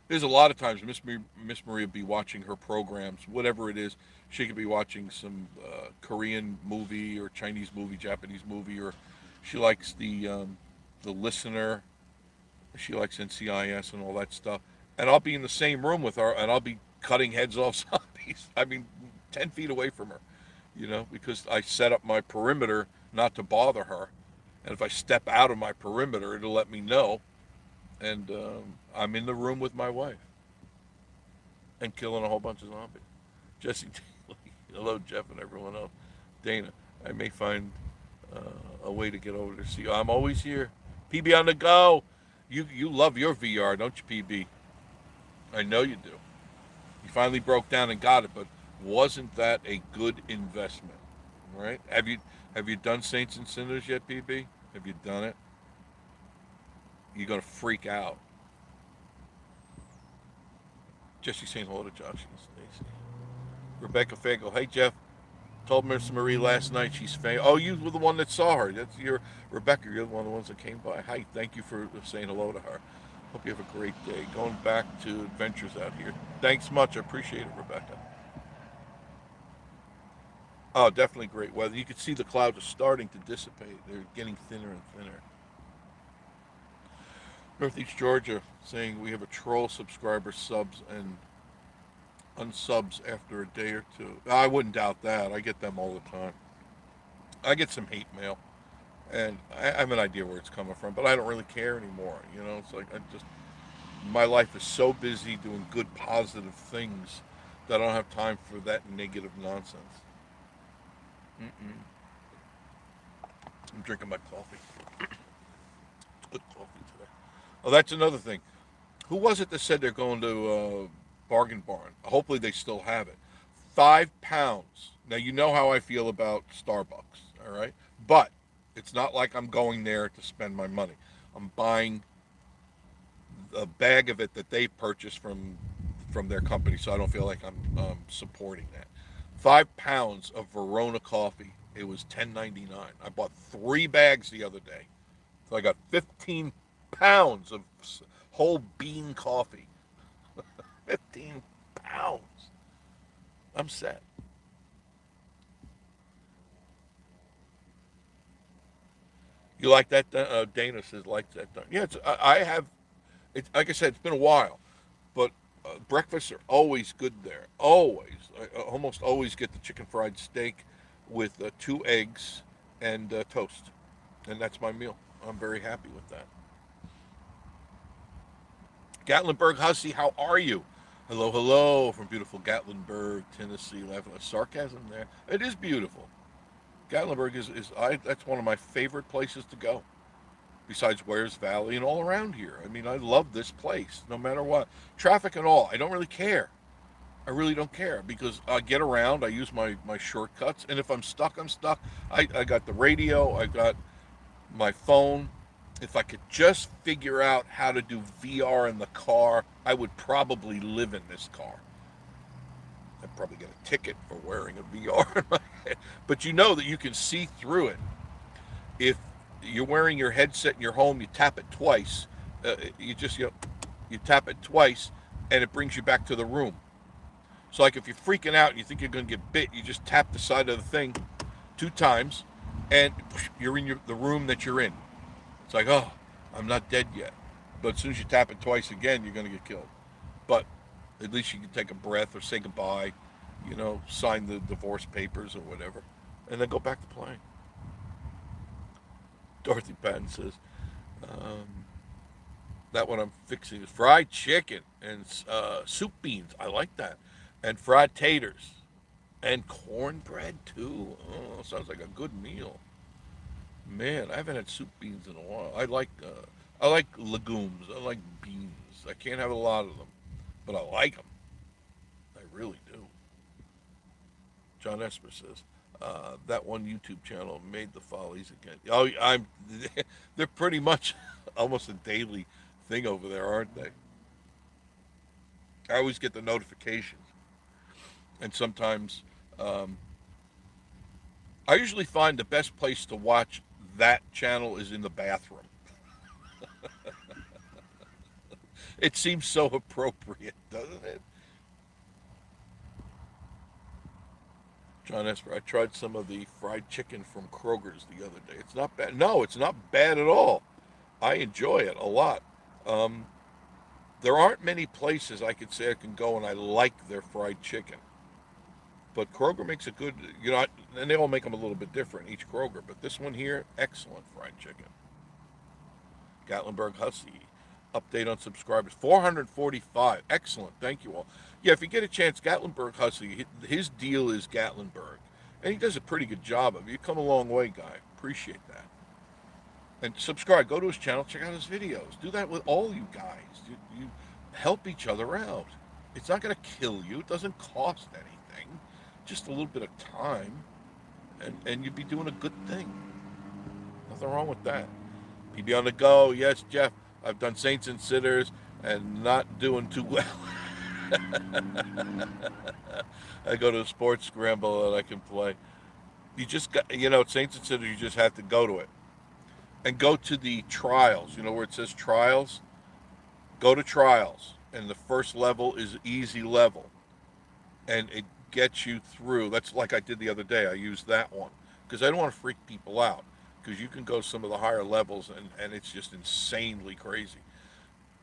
There's a lot of times Miss Maria would be watching her programs, whatever it is. She could be watching some Korean movie or Chinese movie, Japanese movie, or she likes the Listener. She likes NCIS and all that stuff. And I'll be in the same room with her, and I'll be cutting heads off zombies. I mean, 10 feet away from her, because I set up my perimeter not to bother her. And if I step out of my perimeter, it'll let me know. and I'm in the room with my wife and killing a whole bunch of zombies. Jesse Daly, hello Jeff and everyone else. Dana, I may find uh, a way to get over to see you. I'm always here. PB on the go. You love your VR, don't you, PB? I know you do. You finally broke down and got it, but wasn't that a good investment? Right? Have you done Saints and Sinners yet, PB? Have you done it? You're gonna freak out. Jesse saying hello to Josh and Stacy. Rebecca Fago. Hey Jeff, told Miss Marie last night she's famous. Oh, you were the one that saw her. That's your Rebecca. You're one of the ones that came by. Hi, thank you for saying hello to her. Hope you have a great day. Going back to adventures out here. Thanks much. I appreciate it, Rebecca. Oh, definitely great weather. You can see the clouds are starting to dissipate. They're getting thinner and thinner. Northeast Georgia saying we have a troll subscriber subs and unsubs after a day or two. I wouldn't doubt that. I get them all the time. I get some hate mail, and I have an idea where it's coming from, but I don't really care anymore. It's like my life is so busy doing good, positive things that I don't have time for that negative nonsense. Mm-mm. I'm drinking my coffee. It's good coffee today. Oh, that's another thing. Who was it that said they're going to Bargain Barn? Hopefully they still have it. £5. Now you know how I feel about Starbucks, all right? But it's not like I'm going there to spend my money. I'm buying a bag of it that they purchased from their company, so I don't feel like I'm supporting that. £5 of Verona coffee. It was $10.99. I bought 3 bags the other day, so I got 15 pounds of whole bean coffee. 15 pounds. I'm set. You like that? Dana says like that. Yeah, I have. It's like I said, it's been a while, but breakfasts are always good there. Always, I almost always get the chicken fried steak with 2 eggs and toast, and that's my meal. I'm very happy with that. Gatlinburg Hussey, how are you? Hello, hello from beautiful Gatlinburg, Tennessee. Laughing at sarcasm there. It is beautiful. Gatlinburg that's one of my favorite places to go. Besides Wares Valley and all around here. I mean, I love this place, no matter what. Traffic and all, I don't really care. I really don't care because I get around, I use my shortcuts, and if I'm stuck, I'm stuck. I got the radio, I got my phone. If I could just figure out how to do VR in the car, I would probably live in this car. I'd probably get a ticket for wearing a VR in my head. But you know that you can see through it. If you're wearing your headset in your home, you tap it twice. You tap it twice, and it brings you back to the room. So like if you're freaking out and you think you're going to get bit, you just tap the side of the thing 2 times, and you're in the room that you're in. It's like, oh, I'm not dead yet. But as soon as you tap it twice again, you're going to get killed. But at least you can take a breath or say goodbye, sign the divorce papers or whatever, and then go back to playing. Dorothy Patton says, um, that one I'm fixing is fried chicken and soup beans. I like that. And fried taters. And cornbread, too. Oh, sounds like a good meal. Man, I haven't had soup beans in a while. I like legumes. I like beans. I can't have a lot of them, but I like them. I really do. John Esper says, that one YouTube channel made the follies again. Oh, they're pretty much almost a daily thing over there, aren't they? I always get the notifications, and sometimes um, I usually find the best place to watch that channel is in the bathroom. It seems so appropriate, doesn't it? John Esper, I tried some of the fried chicken from Kroger's the other day. It's not bad. No, it's not bad at all. I enjoy it a lot. Um, there aren't many places I could say I can go and I like their fried chicken. But Kroger makes a good, and they all make them a little bit different, each Kroger. But this one here, excellent fried chicken. Gatlinburg Hussey. Update on subscribers 445. Excellent. Thank you all. Yeah, if you get a chance, Gatlinburg Hussey, his deal is Gatlinburg. And he does a pretty good job of it. You come a long way, guy. Appreciate that. And subscribe. Go to his channel. Check out his videos. Do that with all you guys. You help each other out. It's not going to kill you. It doesn't cost anything. Just a little bit of time. And you'd be doing a good thing. Nothing wrong with that. PB on the go. Yes, Jeff. I've done Saints and Sitters and not doing too well. I go to a sports scramble and I can play. You just got, Saints and Sitters, you just have to go to it. And go to the trials. You know where it says trials? Go to trials. And the first level is easy level. And it gets you through. That's like I did the other day. I used that one. Because I don't want to freak people out. Because you can go some of the higher levels and it's just insanely crazy.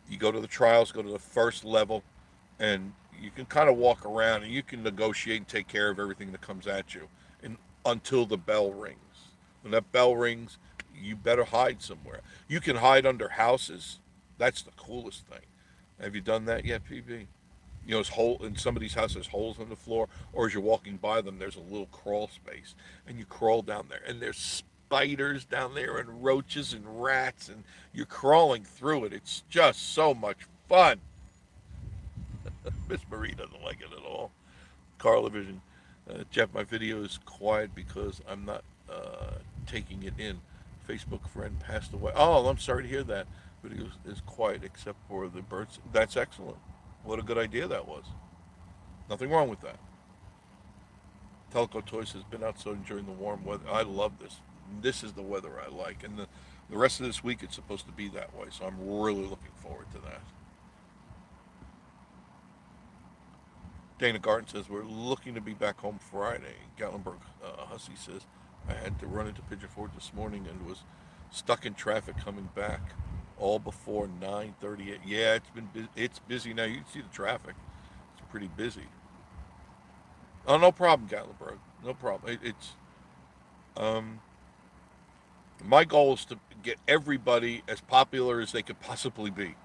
You go to the trials, go to the first level, and you can kind of walk around and you can negotiate and take care of everything that comes at you until the bell rings. When that bell rings, you better hide somewhere. You can hide under houses. That's the coolest thing. Have you done that yet, PB? It's hole in somebody's house. There's holes in the floor, or as you're walking by them, there's a little crawl space, and you crawl down there, and there's spiders down there, and roaches and rats, and you're crawling through it. It's just so much fun. Miss Marie doesn't like it at all. Carla Vision, Jeff, my video is quiet because I'm not taking it in. Facebook friend passed away. Oh, I'm sorry to hear that. Video is quiet except for the birds. That's excellent. What a good idea that was. Nothing wrong with that. Teleco Toys has been outside during the warm weather. I love this. This is the weather I like. And the rest of this week it's supposed to be that way. So I'm really looking forward to that. Dana Garten says, we're looking to be back home Friday. Gatlinburg Hussey says, I had to run into Pigeon Forge this morning and was stuck in traffic coming back all before 9:38. Yeah, it's busy now. You can see the traffic. It's pretty busy. Oh, no problem, Gatlinburg. No problem. My goal is to get everybody as popular as they could possibly be,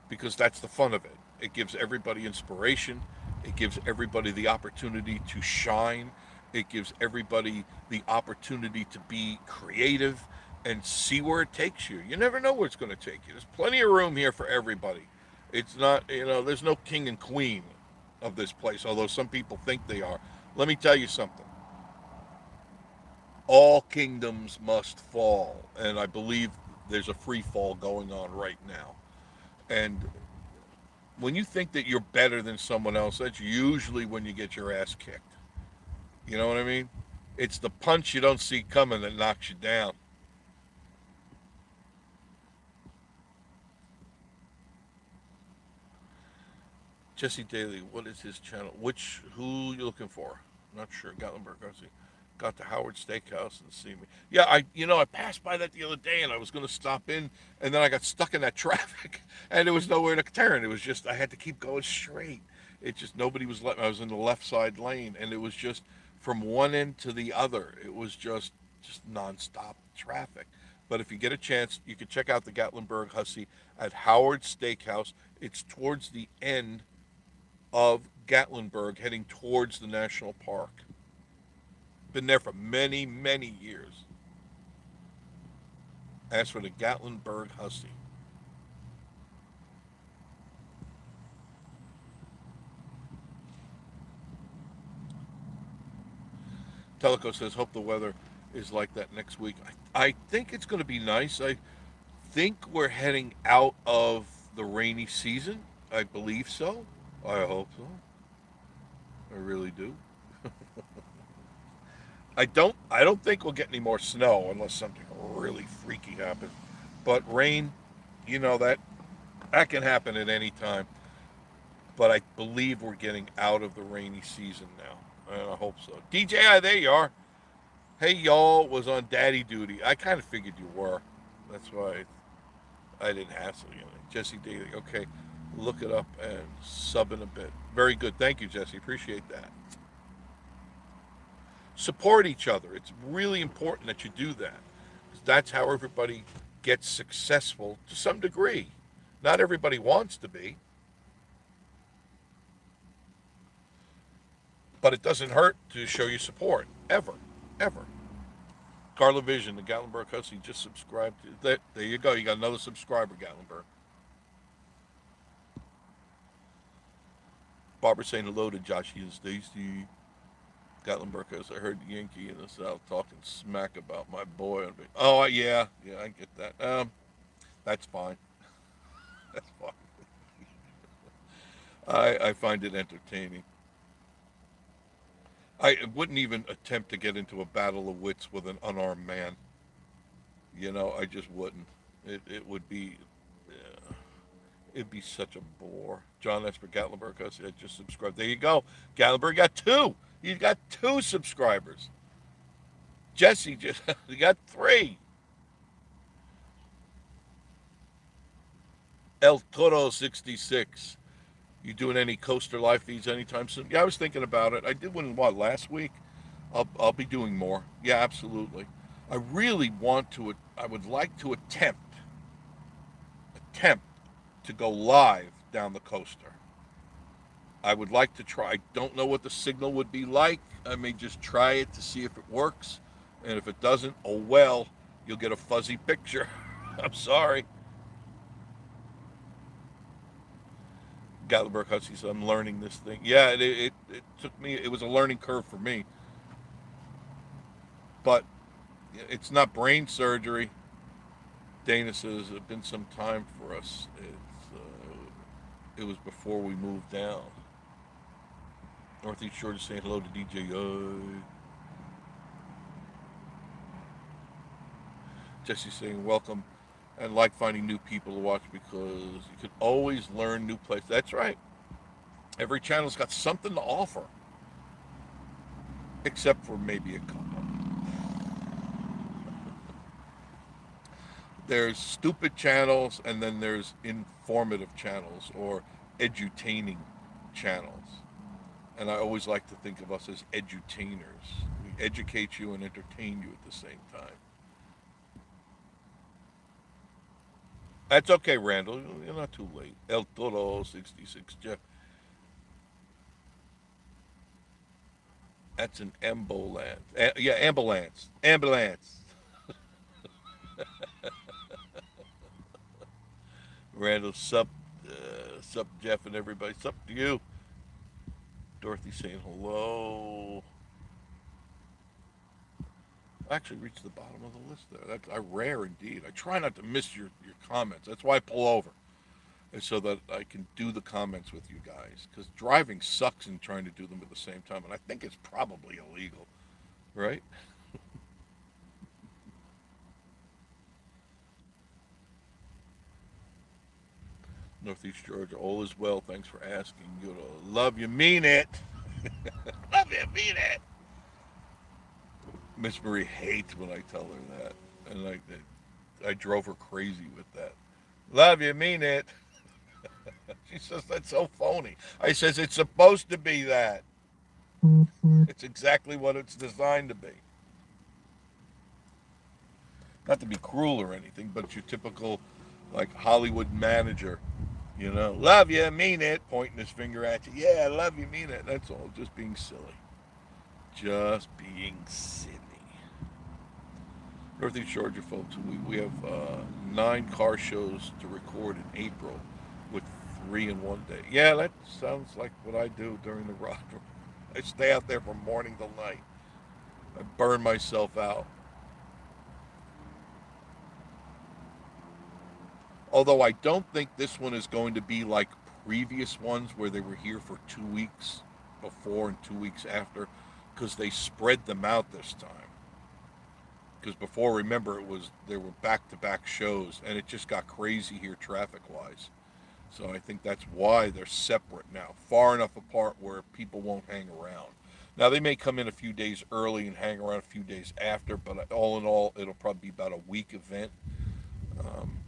because that's the fun of it. It gives everybody inspiration. It gives everybody the opportunity to shine. It gives everybody the opportunity to be creative and see where it takes you. You never know where it's going to take you. There's plenty of room here for everybody. It's not, there's no king and queen of this place, although some people think they are. Let me tell you something. All kingdoms must fall, and I believe there's a free fall going on right now. And when you think that you're better than someone else, that's usually when you get your ass kicked. You know what I mean? It's the punch you don't see coming that knocks you down. Jesse Daly, what is his channel? Who you looking for? Not sure. Gatlinburg, Garcia. Got to Howard Steakhouse and see me. Yeah, I passed by that the other day and I was going to stop in, and then I got stuck in that traffic and there was nowhere to turn. It was just, I had to keep going straight. It just, nobody was letting, I was in the left side lane and it was just from one end to the other. It was just nonstop traffic. But if you get a chance, you can check out the Gatlinburg Hussey at Howard Steakhouse. It's towards the end of Gatlinburg, heading towards the national park. Been there for many, many years. As for the Gatlinburg Hussey. Teleco says, hope the weather is like that next week. I think it's going to be nice. I think we're heading out of the rainy season. I believe so. I hope so. I really do. I don't think we'll get any more snow unless something really freaky happens. But rain, that can happen at any time. But I believe we're getting out of the rainy season now. And I hope so. DJI, there you are. Hey, y'all was on daddy duty. I kind of figured you were. That's why I didn't hassle you. Jesse Daly, okay. Look it up and sub in a bit. Very good. Thank you, Jesse. Appreciate that. Support each other. It's really important that you do that. That's how everybody gets successful to some degree. Not everybody wants to be, but it doesn't hurt to show your support. Ever. Ever. Carla Vision, the Gatlinburg Husky, just subscribed. There you go. You got another subscriber, Gatlinburg. Barbara saying hello to Joshy and Stacy. Gatlinburg Husky. I heard the Yankee in the South talking smack about my boy. Oh, yeah. Yeah, I get that. That's fine. That's fine. I find it entertaining. I wouldn't even attempt to get into a battle of wits with an unarmed man. I just wouldn't. It would be, it'd be such a bore. John Esper Gatlinburg, I said, just subscribe. There you go. Gatlinburg got two. You got two subscribers. Jesse just you got three. El Toro 66. You doing any coaster live feeds anytime soon? Yeah, I was thinking about it. I did one last week. I'll be doing more. Yeah, absolutely. I really want to. I would like to attempt to go live down the coaster. I would like to try. I don't know what the signal would be like. I may just try it to see if it works, and if it doesn't, oh well. You'll get a fuzzy picture. I'm sorry. Gatlinburg Husky says, I'm learning this thing. Yeah, it took me, it was a learning curve for me. But it's not brain surgery. Dana says, it's been some time for us. It was before we moved down. Northeast Georgia saying hello to DJ. Jesse saying welcome and like finding new people to watch because you can always learn new places. That's right. Every channel's got something to offer, except for maybe a couple. There's stupid channels, and then there's informative channels or edutaining channels. And I always like to think of us as edutainers. We educate you and entertain you at the same time. That's okay, Randall. You're not too late. El Toro 66 Jeff. That's an ambulance. Yeah, ambulance. Ambulance. Randall, sup, Jeff and everybody. Sup to you. Dorothy saying hello. I actually reached the bottom of the list there. That's rare indeed. I try not to miss your comments. That's why I pull over, and so that I can do the comments with you guys. Because driving sucks and trying to do them at the same time, and I think it's probably illegal, right? Northeast Georgia, all is well. Thanks for asking. You love you, mean it. Love you, mean it. Miss Marie hates when I tell her that, and I drove her crazy with that. Love you, mean it. She says that's so phony. I says it's supposed to be that. It's exactly what it's designed to be. Not to be cruel or anything, but your typical like Hollywood manager, love you, mean it, pointing his finger at you. Yeah, love you, mean it. That's all. Just being silly. Just being silly. Northeast Georgia folks, we have 9 car shows to record in April with 3 in one day. Yeah, that sounds like what I do during the rock. I stay out there from morning till night. I burn myself out. Although I don't think this one is going to be like previous ones where they were here for 2 weeks before and 2 weeks after, because they spread them out this time. Because before, remember, there were back-to-back shows, and it just got crazy here traffic-wise. So I think that's why they're separate now, far enough apart where people won't hang around. Now, they may come in a few days early and hang around a few days after, but all in all, it'll probably be about a week event.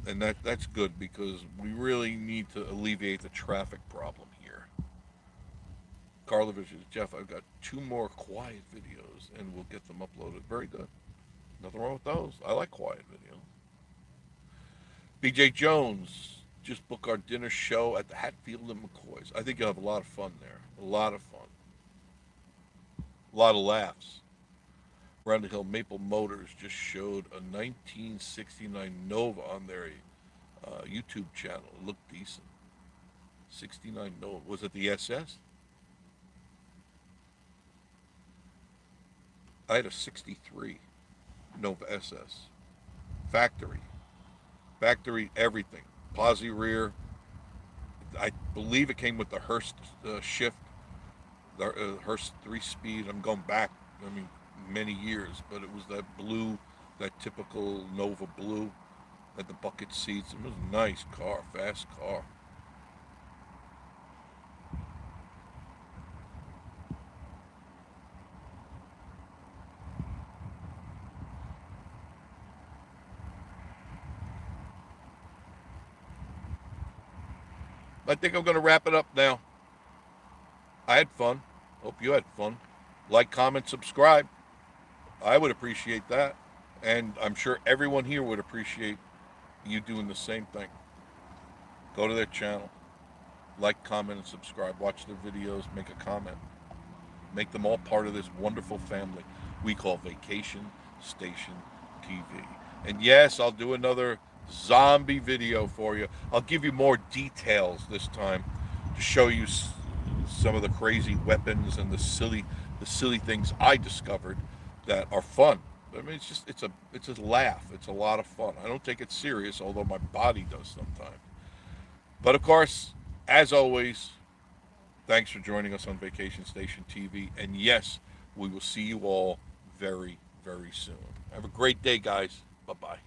And that's good because we really need to alleviate the traffic problem here. Karlovich says, Jeff, I've got 2 more quiet videos, and we'll get them uploaded. Very good. Nothing wrong with those. I like quiet videos. BJ Jones, just book our dinner show at the Hatfield and McCoy's. I think you'll have a lot of fun there. A lot of fun. A lot of laughs. Round the Hill Maple Motors just showed a 1969 Nova on their YouTube channel. It looked decent. 69 Nova. Was it the SS? I had a 63 Nova SS. Factory. Factory everything. Posi rear. I believe it came with the Hurst shift, the Hurst 3-speed. I'm going back, I mean, many years, but it was that blue, that typical Nova blue, had the bucket seats. It was a nice car, fast car. I think I'm going to wrap it up now. I had fun. Hope you had fun. Like, comment, subscribe. I would appreciate that. And I'm sure everyone here would appreciate you doing the same thing. Go to their channel. Like, comment, and subscribe. Watch their videos. Make a comment. Make them all part of this wonderful family we call Vacation Station TV. And yes, I'll do another zombie video for you. I'll give you more details this time to show you some of the crazy weapons and the silly things I discovered that are fun. I mean, it's a laugh. It's a lot of fun. I don't take it serious, although my body does sometimes. But of course, as always, thanks for joining us on Vacation Station TV. And yes, we will see you all very, very soon. Have a great day, guys. Bye-bye.